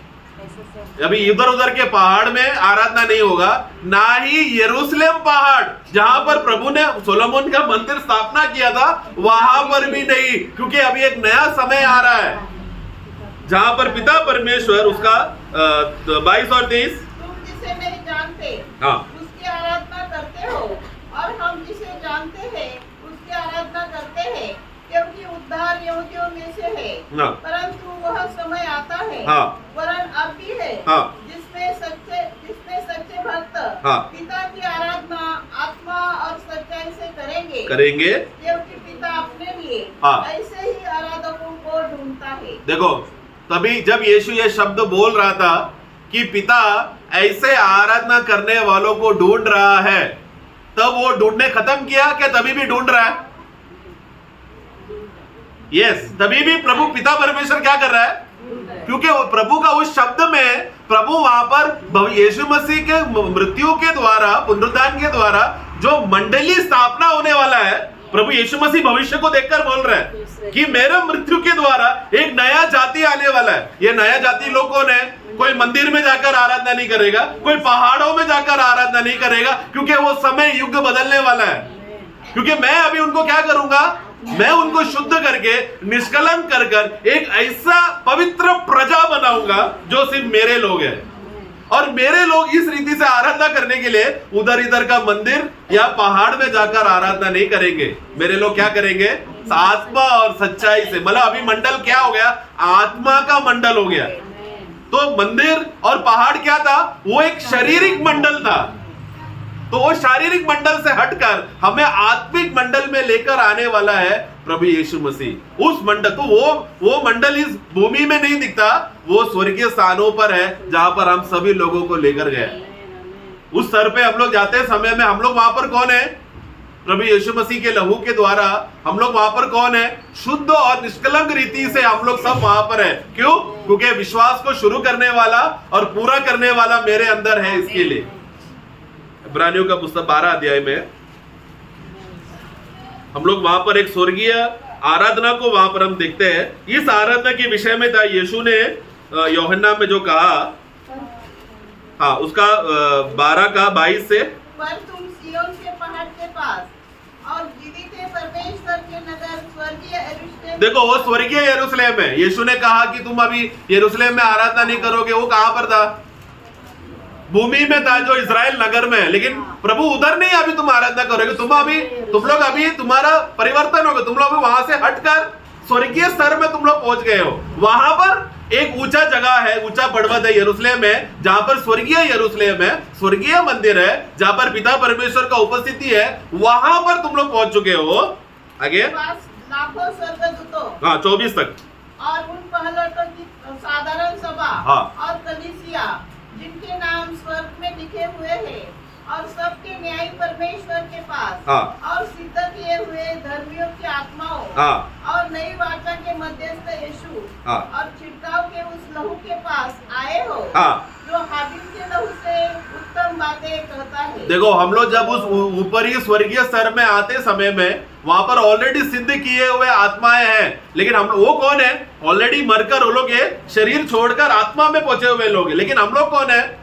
अभी इधर उधर के पहाड़ में आराधना नहीं होगा, ना ही यरूशलेम पहाड़ जहां पर प्रभु ने सोलोमन का मंदिर स्थापना किया था वहां पर भी नहीं, क्योंकि अभी एक नया समय आ रहा है जहां पर पिता परमेश्वर उसका 22 और 23
तुम जिसे नहीं जानते,
हाँ,
उसकी आराधना करते हो, और हम जिसे जानते हैं उसकी आराधना करते हैं, क्योंकि उद्धार यहूदियों में से है।
हाँ,
परंतु वह समय आता है,
हाँ,
वरन अब भी है,
हाँ,
जिसमें सच्चे भक्त,
हाँ,
पिता की आराधना आत्मा और सच्चाई से करेंगे, क्योंकि पिता अपने लिए,
हाँ,
ऐसे ही आराधकों को ढूंढता है।
देखो तभी जब यीशु ये शब्द बोल रहा था कि पिता ऐसे आराधना करने वालों को ढूंढ रहा है, तब वो ढूंढने खत्म किया क्या? तभी भी ढूंढ रहा है। यस, तभी भी प्रभु पिता परमेश्वर क्या कर रहा है? क्योंकि प्रभु का उस शब्द में प्रभु वहां पर यीशु मसीह के मृत्यु के द्वारा, पुनरुत्थान के द्वारा जो मंडली स्थापना होने वाला है, प्रभु यीशु मसीह भविष्य को देखकर बोल रहे हैं कि मेरे मृत्यु के द्वारा एक नया जाति आने वाला है। ये नया जाति लोग कौन है? कोई मंदिर में जाकर आराधना नहीं करेगा, कोई पहाड़ों में जाकर आराधना नहीं करेगा, क्योंकि वो समय युग बदलने वाला है। क्योंकि मैं अभी उनको क्या करूंगा? मैं उनको शुद्ध करके निष्कलंक कर कर एक ऐसा पवित्र प्रजा बनाऊंगा जो सिर्फ मेरे लोग हैं, और मेरे लोग इस रीति से आराधना करने के लिए उधर इधर का मंदिर या पहाड़ में जाकर आराधना नहीं करेंगे। मेरे लोग क्या करेंगे? आत्मा और सच्चाई से। मतलब अभी मंडल क्या हो गया? आत्मा का मंडल हो गया। तो मंदिर और पहाड़ क्या था? वो एक शारीरिक मंडल था। तो वो शारीरिक मंडल से हटकर हमें आत्मिक मंडल में लेकर आने वाला है प्रभु यीशु मसीह। उस मंडल, तो वो मंडल इस भूमि में नहीं दिखता, वो स्वर्गीय स्थानों पर है जहां पर हम सभी लोगों को लेकर गए। उस स्तर पे हम लोग जाते समय में हम लोग वहां पर कौन है? प्रभु यीशु मसीह के लहू के द्वारा हम लोग वहां पर कौन है? शुद्ध और निष्कलंक रीति से हम लोग सब वहां पर है। क्यों? क्योंकि विश्वास को शुरू करने वाला और पूरा करने वाला मेरे अंदर है। इसके लिए इब्रानियों का पुस्तक 12 अध्याय में हम लोग वहां पर एक स्वर्गीय आराधना को वहां पर हम देखते हैं। इस आराधना के विषय में था यीशु ने यूहन्ना में जो कहा, हाँ, उसका 12 का 22 से,
पर तुम सिय्योन के पहाड़ के पास और जीवित परमेश्वर के नगर स्वर्गीय यरूशलेम।
देखो वो स्वर्गीय यरूशलेम है। यीशु ने कहा कि तुम अभी यरूशलेम में आराधना नहीं करोगे, वो कहां पर था? भूमि में था, जो इजराइल नगर में है। लेकिन प्रभु उधर नहीं अभी तुम आराधना करोगे, तुम लोग अभी तुम्हारा परिवर्तन होगा, तुम लोग वहां से हटकर स्वर्गीय स्तर में तुम लोग पहुंच गए हो। वहां पर एक ऊंचा जगह है, ऊंचा पर्वत है यरूशलेम है, जहां पर स्वर्गीय यरूशलेम है, स्वर्गीय मंदिर है, जहां पर पिता परमेश्वर का उपस्थिति है, वहां पर तुम लोग पहुंच चुके हो। आगे
लाखों स्वर्गदूतों,
हाँ 24 तक,
और उन पहलौठों की साधारण सभा,
हाँ,
और कलीसिया जिनके नाम स्वर्ग में लिखे हुए हैं, और सबके न्यायी परमेश्वर के पास,
हाँ,
और सिद्ध किए हुए धर्मियों की आत्माओं,
हाँ,
और नई वाचा के मध्यस्थ यीशु,
हाँ,
और छिड़काव के उस लहू के पास आए हो,
हाँ।
जो हाबिल के लहू से उत्तम बातें कहता है।
देखो हम लोग जब उस ऊपरी स्वर्गीय स्तर में आते समय में वहां पर ऑलरेडी सिद्ध किए हुए आत्माएं हैं, लेकिन हम वो कौन है? ऑलरेडी मरकर वो लोग ये शरीर छोड़कर आत्मा में पहुंचे हुए लोग हैं। लेकिन हम लोग कौन है?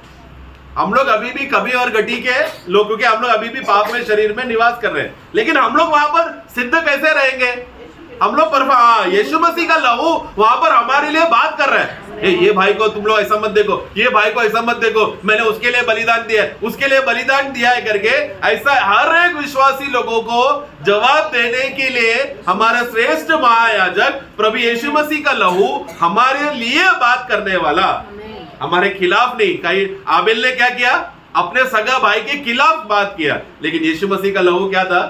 हम लोग अभी भी कभी और गटी के लोग, क्योंकि हम लोग अभी भी पाप में शरीर में निवास कर रहे हैं। लेकिन हम लोग वहां पर सिद्ध कैसे रहेंगे? हम लोग यीशु मसीह का लहू वहां पर हमारे लिए बात कर रहा है। ये भाई को तुम लोग ऐसा मत देखो, ये भाई को ऐसा मत देखो, मैंने उसके लिए बलिदान दिया है, उसके लिए बलिदान दिया है करके, ऐसा हर एक विश्वासी लोगों को जवाब देने के लिए हमारा श्रेष्ठ महायाजक प्रभु यीशु मसीह का लहू हमारे लिए बात करने वाला, हमारे खिलाफ नहीं। कहीं आबेल ने क्या किया? अपने सगा भाई के खिलाफ बात किया। लेकिन यीशु मसीह का लहू क्या था?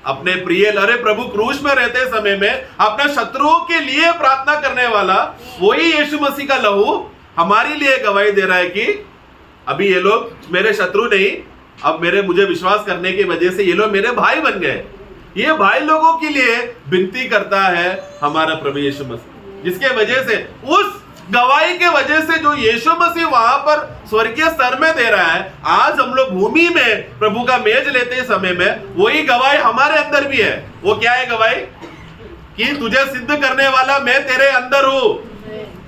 अपने प्रिय, अरे प्रभु क्रूस में रहते समय में अपने शत्रुओं के लिए प्रार्थना करने वाला वही यीशु मसीह का लहू हमारे लिए गवाही दे रहा है कि अभी ये लोग मेरे शत्रु नहीं, अब मुझे विश्वास करने की वजह से ये लोग मेरे भाई बन गए। ये भाई लोगों के लिए विनती करता है हमारा प्रभु यीशु मसीह, जिसके वजह से उस गवाही के वजह से जो यीशु मसीह वहां पर स्वर्गीय स्तर में दे रहा है, आज हम लोग भूमि में प्रभु का मेज लेते समय में वही गवाही हमारे अंदर भी है। वो क्या है गवाही? कि तुझे सिद्ध करने वाला मैं तेरे अंदर हूं,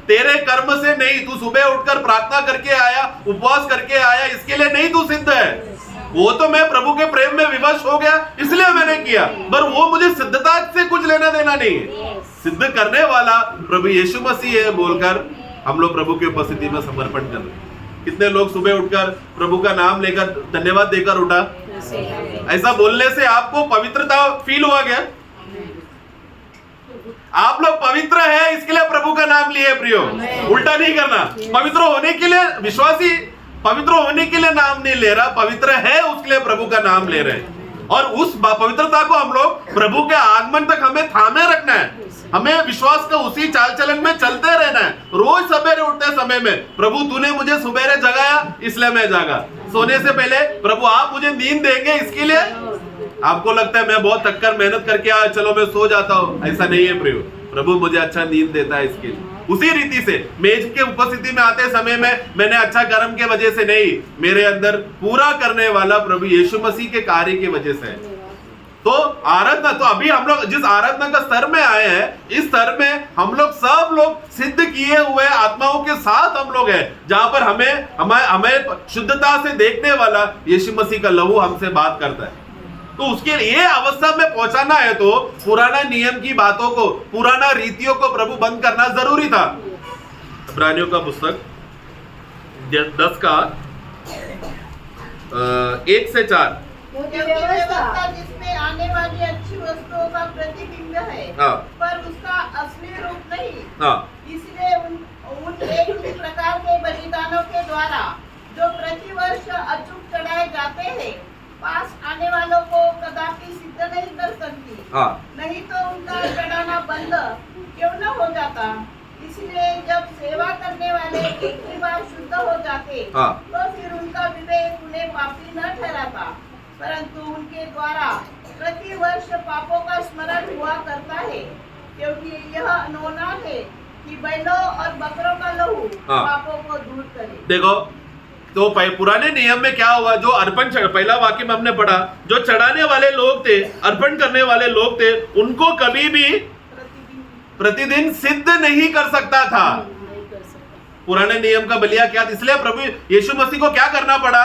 तेरे कर्म से नहीं। तू सुबह उठकर प्रार्थना करके आया, उपवास करके आया, इसके लिए नहीं तू सिद्ध है। वो तो मैं प्रभु के प्रेम में विवश हो गया इसलिए मैंने किया, पर वो मुझे सिद्धता से कुछ लेना देना नहीं है। सिद्ध करने वाला प्रभु यीशु मसीह है बोलकर हम लोग प्रभु की उपस्थिति में समर्पण कर रहे हैं। कितने लोग सुबह उठकर प्रभु का नाम लेकर धन्यवाद देकर उठा? ऐसा बोलने से आपको पवित्रता फील हुआ क्या? आप लोग पवित्र है इसके लिए प्रभु का नाम लिए प्रियो, उल्टा नहीं करना। पवित्र होने के लिए विश्वासी पवित्र होने के लिए नाम नहीं ले रहा, पवित्र है उसके लिए प्रभु का नाम ले रहे हैं। और उस पवित्रता को हम लोग प्रभु के आगमन तक हमें थामे रखना है। हमें विश्वास का उसी चाल चलन में चलते रहना है। रोज सवेरे उठते समय में प्रभु तूने मुझे सवेरे जगाया इसलिए मैं जागा। सोने से पहले प्रभु आप मुझे नींद देंगे इसके लिए। आपको लगता है मैं बहुत थककर मेहनत करके आया, चलो मैं सो जाता हूँ, ऐसा नहीं है प्रियो। प्रभु मुझे अच्छा नींद देता है इसके लिए। उसी रीति से मेज के उपस्थिति में आते समय में मैंने अच्छा कर्म के वजह से नहीं, मेरे अंदर पूरा करने वाला प्रभु यीशु मसीह के कार्य की वजह से है। तो आराधना, तो अभी हम लोग जिस आराधना का स्तर में आए हैं, इस स्तर में हम लोग सब लोग सिद्ध किए हुए आत्माओं के साथ हम लोग हैं, जहां पर हमें शुद्धता से देखने वाला यीशु मसीह का लहू हमसे बात करता है। तो उसके लिए अवस्था में पहुंचाना है तो पुराना नियम की बातों को, पुराना रीतियों को प्रभु बंद करना जरूरी था। इब्रानियों का पुस्तक 10 का 1 से 4।
व्यवस्था जिसमें आने वाली अच्छी वस्तुओं का प्रतिबिंब है, पर उसका असली रूप नहीं। इसलिए उन एक प्रकार के बलिदानों के द्वारा जो प्रतिवर्ष अचूक चढ़ाए जाते हैं, पास आने वालों को कदापि सिद्ध नहीं कर सकती। नहीं तो उनका चढ़ाना बंद क्यों न हो जाता। इसलिए जब सेवा करने वाले एक ही बार शुद्ध हो जाते, तो फिर उनका विवेक उन्हें पापी न ठहराता, परंतु उनके द्वारा प्रति वर्ष पापों का स्मरण हुआ करता है, क्योंकि यह अनोना है कि बैलों और बकरों का लहू पापों को दूर करे।
देखो तो पुराने नियम में क्या हुआ? जो अर्पण, पहला वाक्य में हमने पढ़ा, जो चढ़ाने वाले लोग थे, अर्पण करने वाले लोग थे, उनको कभी भी प्रतिदिन सिद्ध नहीं कर सकता था। पुराने नियम का बलिया क्या था? इसलिए प्रभु यीशु मसीह को क्या करना पड़ा?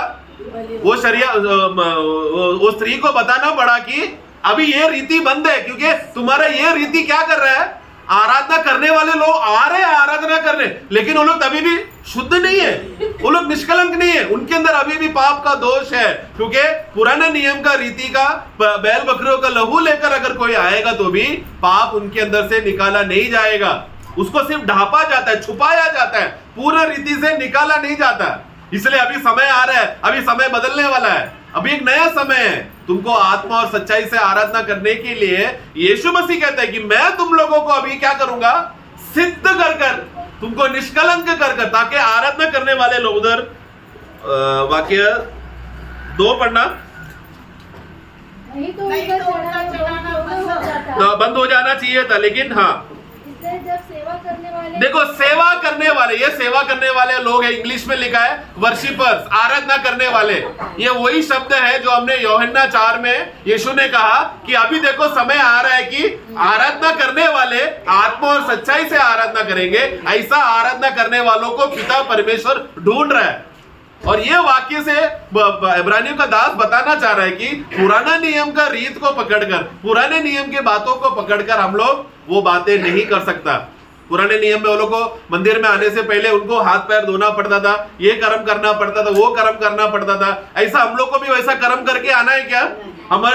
वो स्त्री को बताना पड़ा कि अभी ये रीति बंद है, क्योंकि तुम्हारा ये रीति क्या कर रहा है, आराधना करने वाले लोग आ रहे हैं आराधना करने, लेकिन वो लोग तभी भी शुद्ध नहीं है, वो लोग निष्कलंक नहीं है, उनके अंदर अभी भी पाप का दोष है। क्योंकि पुराने नियम का रीति का बैल बकरियों का लहू लेकर अगर कोई आएगा तो भी पाप उनके अंदर से निकाला नहीं जाएगा, उसको सिर्फ ढांपा जाता है, छुपाया जाता है, पूर्ण रीति से निकाला नहीं जाता। इसलिए अभी समय आ रहा है, अभी समय बदलने वाला है, अभी एक नया समय है। तुमको आत्मा और सच्चाई से आराधना करने के लिए यीशु मसीह कहता है कि मैं तुम लोगों को अभी क्या करूंगा, सिद्ध कर कर, तुमको निष्कलंक कर कर, ताकि आराधना करने वाले लोग उधर वाक्य 2 पढ़ना,
नहीं तो उनका चढ़ाना
बंद हो जाना चाहिए था, लेकिन हाँ
जब सेवा करने वाले,
देखो सेवा करने वाले, ये सेवा करने वाले लोग है, इंग्लिश में लिखा है वर्शिपर्स, आराधना करने वाले। ये वही शब्द है जो हमने यूहन्ना 4 में यीशु ने कहा कि अभी देखो समय आ रहा है कि आराधना करने वाले आत्मा और सच्चाई से आराधना करेंगे। ऐसा आराधना करने वालों को पिता परमेश्वर ढूंढ रहा है। और ये वाक्य से इब्रानियों का दास बताना चाह रहा है कि पुराना नियम का रीत को पकड़कर, पुराने नियम की बातों को पकड़कर हम लोग वो बातें नहीं कर सकता। पुराने नियम में वो लोग को मंदिर में आने से पहले उनको हाथ पैर धोना पड़ता था, ये कर्म करना पड़ता था, वो कर्म करना पड़ता था। ऐसा हम लोग को भी वैसा कर्म करके आना है क्या,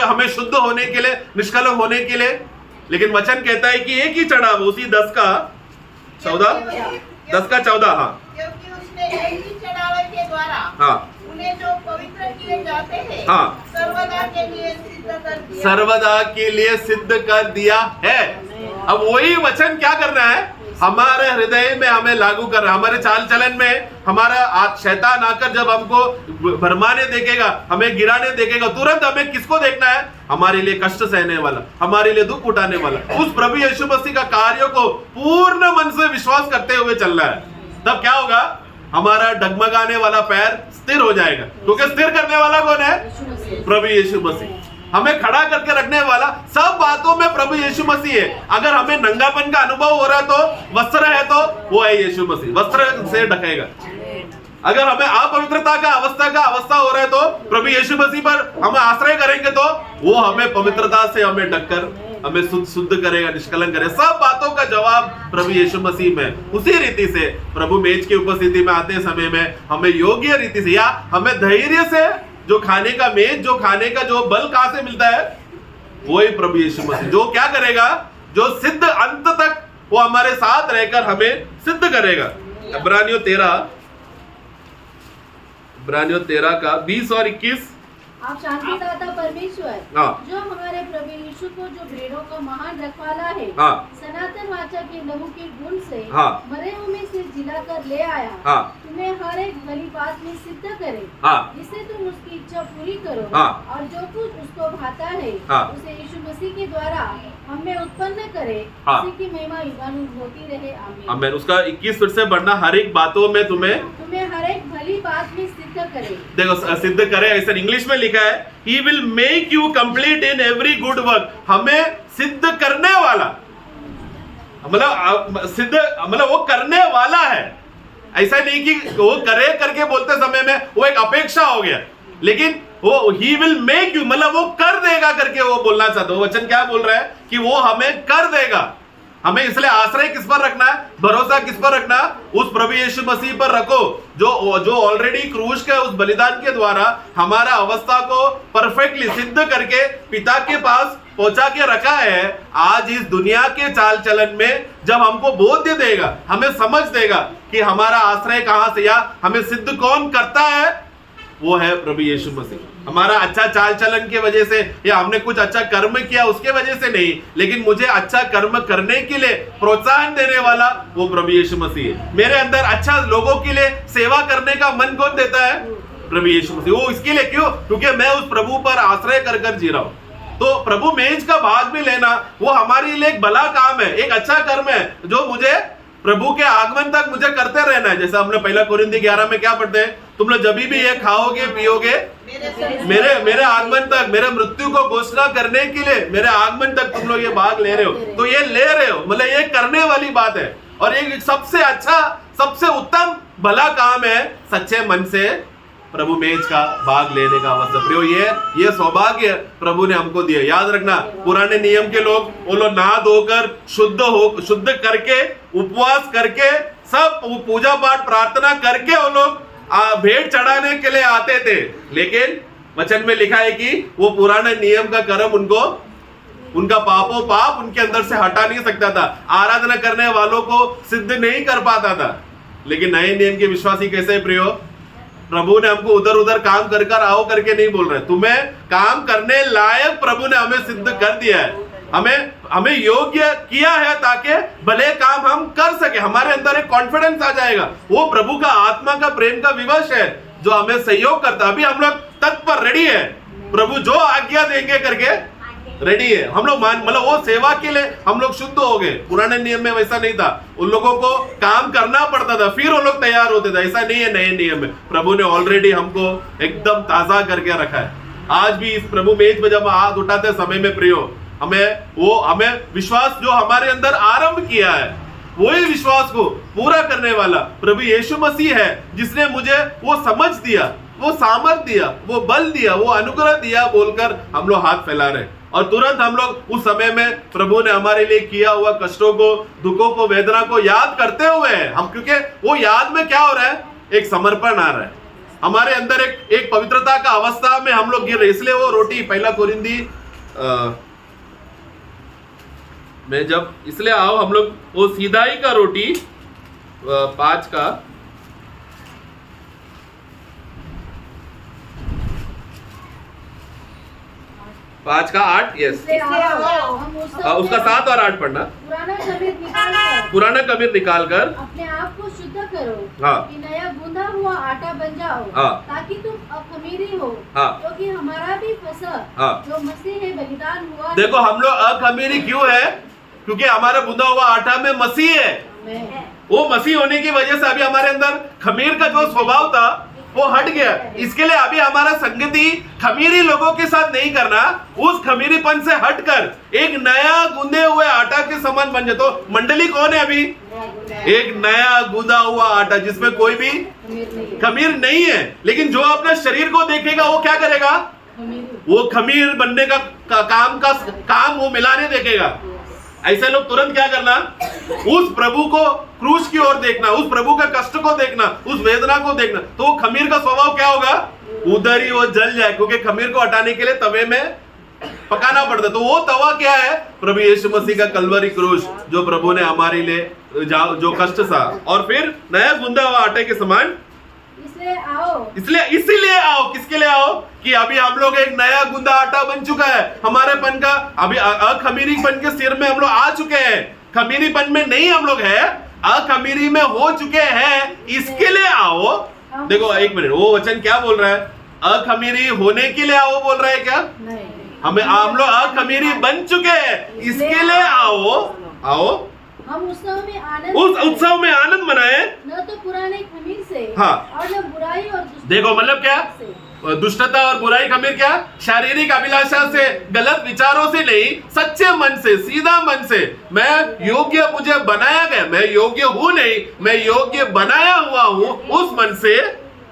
हमें शुद्ध होने के लिए, निष्कलंक होने के लिए? लेकिन वचन कहता है कि एक ही चढ़ावा, उसी 10 का 14, हाँ,
क्योंकि उसने एक ही चढ़ावे के द्वारा
हाँ,
उन्हें जो पवित्र किए जाते हैं,
हाँ,
सर्वदा के लिए सिद्ध कर दिया,
सर्वदा के लिए सिद्ध कर दिया है। अब वही वचन क्या कर रहा है, हमारे हृदय में हमें लागू कर रहा है, हमारे चाल चलन में। हमारा शैतान आकर जब हमको भरमाने देखेगा, हमें गिराने देखेगा, तुरंत हमें किसको देखना है, हमारे लिए कष्ट सहने वाला, हमारे लिए दुख उठाने वाला, उस प्रभु यीशु मसीह का कार्य को पूर्ण मन से विश्वास करते हुए चलना है। तब क्या होगा, हमारा डगमगाने वाला पैर स्थिर हो जाएगा, क्योंकि स्थिर करने वाला कौन है, प्रभु यीशु मसीह। हमें खड़ा करके रखने वाला सब बातों में प्रभु यीशु मसीह है। अगर हमें नंगापन का अनुभव हो रहा है तो वस्त्र है तो वो है यीशु मसीह, वस्त्र से ढकेगा। अगर हमें अपवित्रता का अवस्था हो रहा है तो प्रभु यीशु मसीह पर हम आश्रय करेंगे तो वो हमें पवित्रता से हमें ढककर हमें शुद्ध करेगा, निष्कलंक करेगा। सब बातों का जवाब प्रभु यीशु मसीह में। उसी रीति से प्रभु मेज की उपस्थिति में आते समय में हमें योग्य रीति से, या हमें धैर्य से जो खाने का मेज, जो खाने का जो बल कहां से मिलता है, वही प्रभु यीशु मसीह जो क्या करेगा, जो सिद्ध अंत तक वो हमारे साथ रहकर हमें सिद्ध करेगा। इब्रानियों 13 का 20 और 21।
आप शांतिदाता परमेश्वर, जो हमारे प्रभु यीशु को जो भेड़ों का महान रखवाला है, सनातन वाचा के लहू के गुण से मरे हुए में से जिलाकर ले आया, तुम्हें हर एक भली बात में सिद्ध करे, जिससे तुम उसकी इच्छा पूरी करो, और जो कुछ उसको भाता है उसे यीशु मसीह के द्वारा हमें उत्पन्न करे, उसी की महिमा युगानुयुग होती रहे, आमीन।
आमीन। उसका 21 फिर से बढ़ना, हर एक बातों में तुम्हें
हर एक भली बात में सिद्ध करे।
देखो सिद्ध करे, ऐसा इंग्लिश में लिखा है, He will make you complete in every good work। हमें सिद्ध करने वाला, मतलब सिद्ध मतलब वो करने वाला है। ऐसा नहीं कि वो करे करके बोलते समय में वो एक अपेक्षा हो गया, लेकिन वो He will make you मतलब वो कर देगा करके वो बोलना चाहता है। वचन क्या बोल रहा है कि वो हमें कर देगा। हमें इसलिए आश्रय किस पर रखना है, भरोसा किस पर रखना, उस प्रभु यीशु मसीह पर रखो, जो ऑलरेडी क्रूस के उस बलिदान के द्वारा हमारा अवस्था को परफेक्टली सिद्ध करके पिता के पास पहुंचा के रखा है। आज इस दुनिया के चाल चलन में जब हमको बोध देगा, हमें समझ देगा कि हमारा आश्रय कहां से, या हमें सिद्ध कौन करता है, वो है प्रभु यीशु मसीह। हमारा अच्छा चाल चलन के वजह से, या हमने कुछ अच्छा कर्म किया उसके वजह से नहीं, लेकिन मुझे अच्छा कर्म करने के लिए प्रोत्साहन देने वाला वो प्रभु यीशु मसीह है। मेरे अंदर अच्छा लोगों के लिए सेवा करने का मन कौन देता है, प्रभु यीशु मसीह। वो इसके लिए क्यों, क्योंकि मैं उस प्रभु पर आश्रय कर कर जी रहा हूं। तो प्रभु मेज का भाग भी लेना वो हमारे लिए एक भला काम है, एक अच्छा कर्म है, जो मुझे प्रभु के आगमन तक मुझे करते रहना है। जैसे हमने 1 कोरिन्थी 11 में क्या पढ़ते हैं, तुम लोग जब भी ये खाओगे पियोगे मेरे आगमन तक, मेरे मृत्यु को घोषणा करने के लिए मेरे आगमन तक तुम लोग ये भाग ले रहे हो। तो ये ले रहे हो मतलब ये करने वाली बात है, और एक सबसे अच्छा सबसे उत्तम भला काम है सच्चे मन से प्रभु मेज का भाग लेने का अवसर। प्रियो, ये सौभाग्य प्रभु ने हमको दिया। याद रखना, पुराने नियम के लोग, वो लोग नहा धोकर शुद्ध करके, उपवास करके, सब पूजा पाठ प्रार्थना करके वो लोग भेंट चढ़ाने के लिए आते थे। लेकिन वचन में लिखा है कि वो पुराने नियम का कर्म उनका पाप उनके अंदर से हटा नहीं सकता था, आराधना करने वालों को सिद्ध नहीं कर पाता था। लेकिन नए नियम के विश्वासी कैसे है प्रियो? प्रभु ने हमको उधर उधर काम कर आओ करके नहीं बोल रहे, तुम्हें काम करने लायक प्रभु ने हमें सिद्ध कर दिया है, हमें योग्य किया है ताकि भले काम हम कर सके। हमारे अंदर एक कॉन्फिडेंस आ जाएगा। वो प्रभु का आत्मा का प्रेम का विवश है जो हमें सहयोग करता है। अभी हम लोग तत्पर रेडी है, प्रभु जो आज्ञा देंगे करके रेडी है हम लोग। मतलब वो सेवा के लिए हम लोग शुद्ध हो गए। पुराने नियम में वैसा नहीं था, उन लोगों को काम करना पड़ता था फिर वो लोग तैयार होते थे। ऐसा नहीं है नए नियम में, प्रभु ने ऑलरेडी हमको एकदम ताजा करके रखा है। आज भी इस प्रभु मेज में जब हाथ उठाते समय में प्रियो, हमें विश्वास जो हमारे अंदर आरंभ किया है, वही विश्वास को पूरा करने वाला प्रभु यीशु मसीह है, जिसने मुझे वो समझ दिया, वो सामर्थ दिया, वो बल दिया, वो अनुग्रह दिया बोलकर हम लोग हाथ फैला रहे। और तुरंत हम लोग उस समय में प्रभु ने हमारे लिए किया हुआ कष्टों को, दुखों को, वेदना को याद करते हुए हम, क्योंकि वो याद में क्या हो रहा है, एक समर्पण आ रहा है हमारे अंदर, एक पवित्रता का अवस्था में हम लोग गिर रहे। इसलिए वो रोटी पहला कोरिंदी में जब इसलिए आओ हम लोग वो सीधाई का रोटी 5 का 8 यस, उसका 7 और 8 पढ़ना। पुराना कबीर निकाल कर
अपने आप को शुद्ध करो,
हाँ,
कि नया गूंदा हुआ आटा बन जाओ,
हाँ,
ताकि तुम अखमीरी हो,
हाँ,
क्योंकि हमारा भी फसह,
हाँ,
जो मसीह है बलिदान हुआ।
देखो हम लोग अखमीरी क्यों है? क्योंकि हमारा बुंदा हुआ आटा में मसीह है। वो मसीह होने की वजह से अभी हमारे अंदर खमीर का जो स्वभाव था वो हट गया। इसके लिए अभी हमारा संगति खमीरी लोगों के साथ नहीं करना, उस खमीरीपन से हटकर एक नया गूंदे हुए आटा के समान बन जाए। तो मंडली कौन है अभी? एक नया गूंदा हुआ आटा जिसमें कोई भी खमीर नहीं है। लेकिन जो अपने शरीर को देखेगा वो क्या करेगा? वो खमीर बनने का काम वो मिलाने देखेगा। ऐसे लोग तुरंत क्या करना? उस प्रभु को क्रूस की ओर देखना, उस प्रभु का कष्ट को देखना, उस वेदना को देखना। तो वो खमीर का स्वभाव क्या होगा? उधर ही वो जल जाए, क्योंकि खमीर को हटाने के लिए तवे में पकाना पड़ता। तो वो तवा क्या है? प्रभु यीशु मसीह का कलवरी क्रूस, जो प्रभु ने हमारे लिए जो कष्ट सहा, और फिर नया गूंदा हुआ आटे के समान इसीलिए आओ। किसके लिए आओ? कि अभी हम लोग एक नया गूंदा आटा बन चुका है। हमारे पन का अभी अखमीरीपन के सिर में हम लोग आ चुके हैं। खमीरीपन में नहीं हम लोग है, अखमीरी में हो चुके हैं। इसके लिए आओ। देखो एक मिनट, वो वचन क्या बोल रहा है? अखमीरी होने के लिए आओ बोल रहा है क्या? हम लोग अखमीरी बन चुके हैं, इसके लिए आओ।
हम उस
उत्सव में आनंद मनाए,
न तो पुराने खमीर से,
हाँ,
और न बुराई और
देखो मतलब क्या? दुष्टता और बुराई खमीर क्या? शारीरिक अभिलाषा से, गलत विचारों से नहीं, सच्चे मन से, सीधा मन से। मैं योग्य मुझे बनाया गया, मैं योग्य हूँ नहीं, मैं योग्य बनाया हुआ हूँ, उस मन से,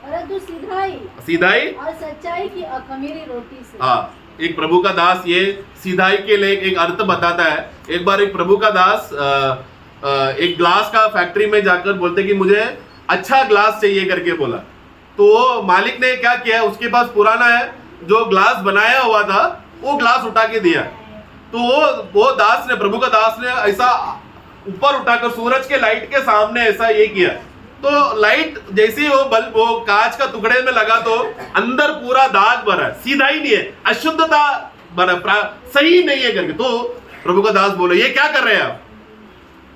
परंतु सीधाई और सच्चाई की अखमीरी रोटी से।
हाँ, एक प्रभु का दास ये सीधाई के लिए एक अर्थ बताता है। एक बार एक प्रभु का दास एक ग्लास का फैक्ट्री में जाकर बोलते कि मुझे अच्छा ग्लास चाहिए करके बोला। तो वो मालिक ने क्या किया, उसके पास पुराना है जो ग्लास बनाया हुआ था, वो ग्लास उठा के दिया। तो वो दास ने, प्रभु का दास ने ऐसा ऊपर उठाकर सूरज के लाइट के सामने ऐसा ये किया। तो लाइट जैसे ही वो कांच का टुकड़े में लगा तो अंदर पूरा दाग भरा, सीधा ही नहीं है, अशुद्धता भरा, सही नहीं है करके। तो प्रभु का दास बोले, ये क्या कर रहे हैं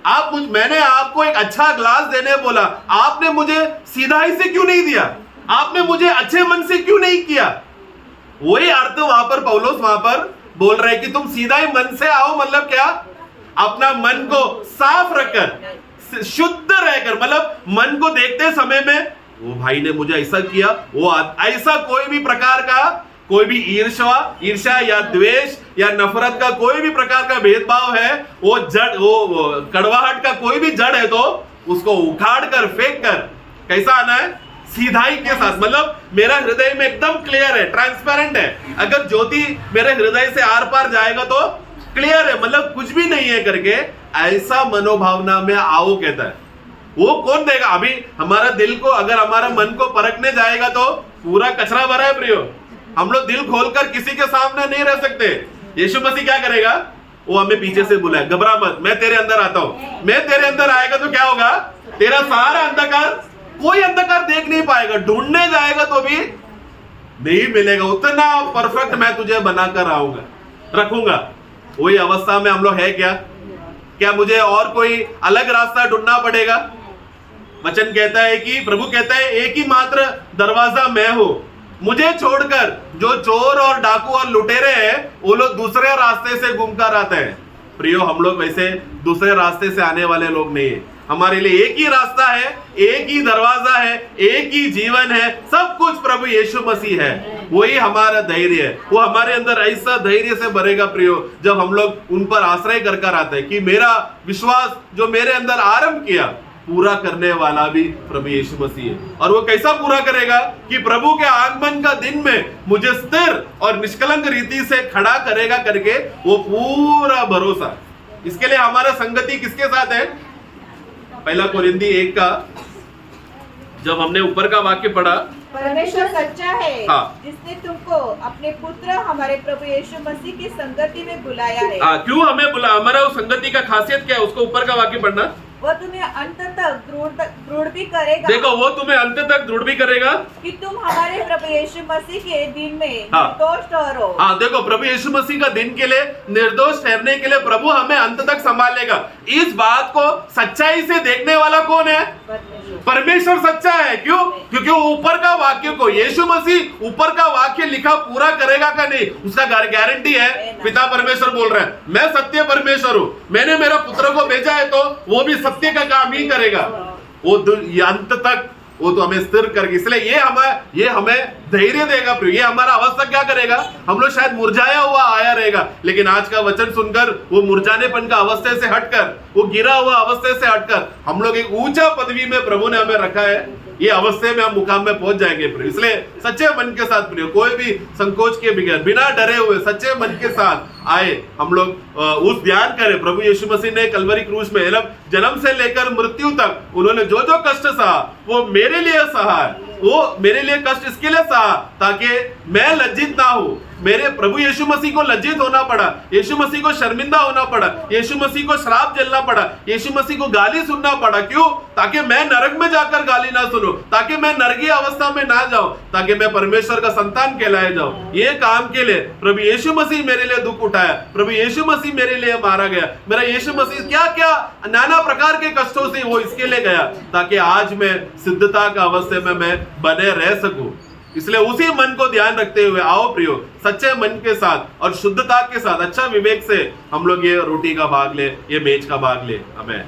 आप? मैंने आपको एक अच्छा ग्लास देने बोला, आपने मुझे सीधाई से क्यों नहीं दिया? आपने मुझे अच्छे मन से क्यों नहीं किया? वही अर्थ वहां पर पौलुस वहां पर बोल रहे कि तुम सीधाई मन से आओ। मतलब क्या? अपना मन को साफ रखकर, शुद्ध रहकर, मतलब मन को देखते समय में वो भाई ने मुझे ऐसा किया, वो ऐसा कोई भी प्रकार का, कोई भी ईर्ष्या या द्वेष या नफरत का कोई भी प्रकार का भेदभाव है, वो जड़, वो कड़वाहट का कोई भी जड़ है, तो उसको उखाड़ कर, फेंक कर कैसा आना है? सीधाई के साथ, मतलब मेरा हृदय में एकदम क्लियर है, ट्रांसपेरेंट है। अगर ज्योति मेरे हृदय से आर पार जाएगा तो क्लियर है, मतलब कुछ भी नहीं है करके ऐसा मनोभावना में आओ कहता है। वो कौन देगा? अभी हमारा दिल को, अगर हमारा मन को परखने जाएगा तो पूरा कचरा भरा है प्रियो। हम लोग दिल खोलकर किसी के सामने नहीं रह सकते। यीशु मसीह क्या करेगा? वो हमें पीछे से बुलाए, घबरा मत, मैं तेरे अंदर आता हूं। मैं तेरे अंदर आएगा तो क्या होगा? तेरा सारा अंधकार, कोई अंधकार देख नहीं पाएगा। ढूंढने जाएगा तो भी नहीं मिलेगा। उतना परफेक्ट मैं तुझे बनाकर आऊंगा, रखूंगा। वही अवस्था में हम लोग है क्या? क्या मुझे और कोई अलग रास्ता ढूंढना पड़ेगा? वचन कहता है कि प्रभु कहता है एक ही मात्र दरवाजा मैं हूं, मुझे छोड़कर जो चोर और डाकू और लुटेरे हैं वो लोग दूसरे रास्ते से घूमकर आते हैं। प्रियो, हम लोग वैसे दूसरे रास्ते से आने वाले लोग नहीं है। हमारे लिए एक ही रास्ता है, एक ही दरवाजा है, एक ही जीवन है, सब कुछ प्रभु यीशु मसीह है। वही हमारा धैर्य है। वो हमारे अंदर ऐसा धैर्य से भरेगा प्रियो, जब हम लोग उन पर आश्रय कर आते हैं कि मेरा विश्वास जो मेरे अंदर आरंभ किया पूरा करने वाला भी प्रभु यीशु मसीह है। और वो कैसा पूरा करेगा? कि प्रभु के आगमन का दिन में मुझे स्थिर और निष्कलंक रीति से खड़ा करेगा करके वो पूरा भरोसा। इसके लिए हमारा संगति किसके साथ है? पहला कोरिन्थी 1 का जब हमने ऊपर का वाक्य पढ़ा,
परमेश्वर सच्चा है,
हाँ।
जिसने तुमको अपने पुत्र हमारे प्रभु यीशु मसीह की संगति में बुलाया है।
क्यों हमें बुला? हमारा वो संगति का खासियत क्या है? उसको ऊपर का वाक्य पढ़ना।
वो तुम्हें अंत तक दृढ़ भी करेगा।
देखो, वो तुम्हें अंत तक दृढ़ भी करेगा
कि तुम हमारे प्रभु यीशु मसीह के दिन में
हाँ।
निर्दोष ठहरो।
हाँ, देखो, प्रभु यीशु मसीह का दिन के लिए, निर्दोष ठहरने के लिए प्रभु हमें अंत तक संभालेगा। इस बात को सच्चाई से देखने वाला कौन है? परमेश्वर सच्चा है। क्यों? क्योंकि वो ऊपर का वाक्य को, यीशु मसीह ऊपर का वाक्य लिखा पूरा करेगा का नहीं, उसका गारंटी है। पिता परमेश्वर बोल रहे हैं, मैं सत्य परमेश्वर हूं, मैंने मेरा पुत्र को भेजा है तो वो भी सत्य का काम ही करेगा। वो अंत तक वो तो हमें स्थिर करके, इसलिए ये हमें धैर्य देगा। ये हमारा अवस्था क्या करेगा? हम लोग शायद मुरझाया हुआ आया रहेगा, लेकिन आज का वचन सुनकर वो मुरझानेपन का अवस्था से हटकर, वो गिरा हुआ अवस्था से हटकर हम लोग एक ऊंचा पदवी में प्रभु ने हमें रखा है। ये अवस्था में हम मुकाम में पहुंच जाएंगे। इसलिए सच्चे मन के साथ प्रियो, कोई भी संकोच के बगैर, बिना डरे हुए सच्चे मन के साथ आए हम लोग उस ध्यान करें। प्रभु यीशु मसीह ने कलवरी क्रूस में जन्म से लेकर मृत्यु तक उन्होंने जो जो कष्ट सहा वो मेरे लिए सहा है। वो मेरे लिए कष्ट इसके लिए सहा ताकि मैं लज्जित ना हूं। मेरे प्रभु यीशु मसीह को लज्जित होना पड़ा, यीशु मसीह को शर्मिंदा होना पड़ा, यीशु मसीह को श्राप झेलना पड़ा, यीशु मसीह को गाली सुनना पड़ा। क्यों? ताकि मैं नरक में जाकर गाली ना सुनूं, ताकि मैं नरकीय अवस्था में ना जाऊं, ताकि मैं परमेश्वर का संतान कहलाया जाऊं। ये काम के लिए प्रभु यीशु मसीह मेरे लिए दुख उठाया, प्रभु यीशु मसीह मेरे लिए मारा गया। मेरा यीशु मसीह क्या क्या नाना प्रकार के कष्टों से वो इसके लिए गया ताकि आज मैं सिद्धता का अवस्था में मैं बने रह सकूं। इसलिए उसी मन को ध्यान रखते हुए आओ प्रियो, सच्चे मन के साथ और शुद्धता के साथ अच्छा विवेक से हम लोग ये रोटी का भाग ले, ये मेज का भाग ले। आमीन।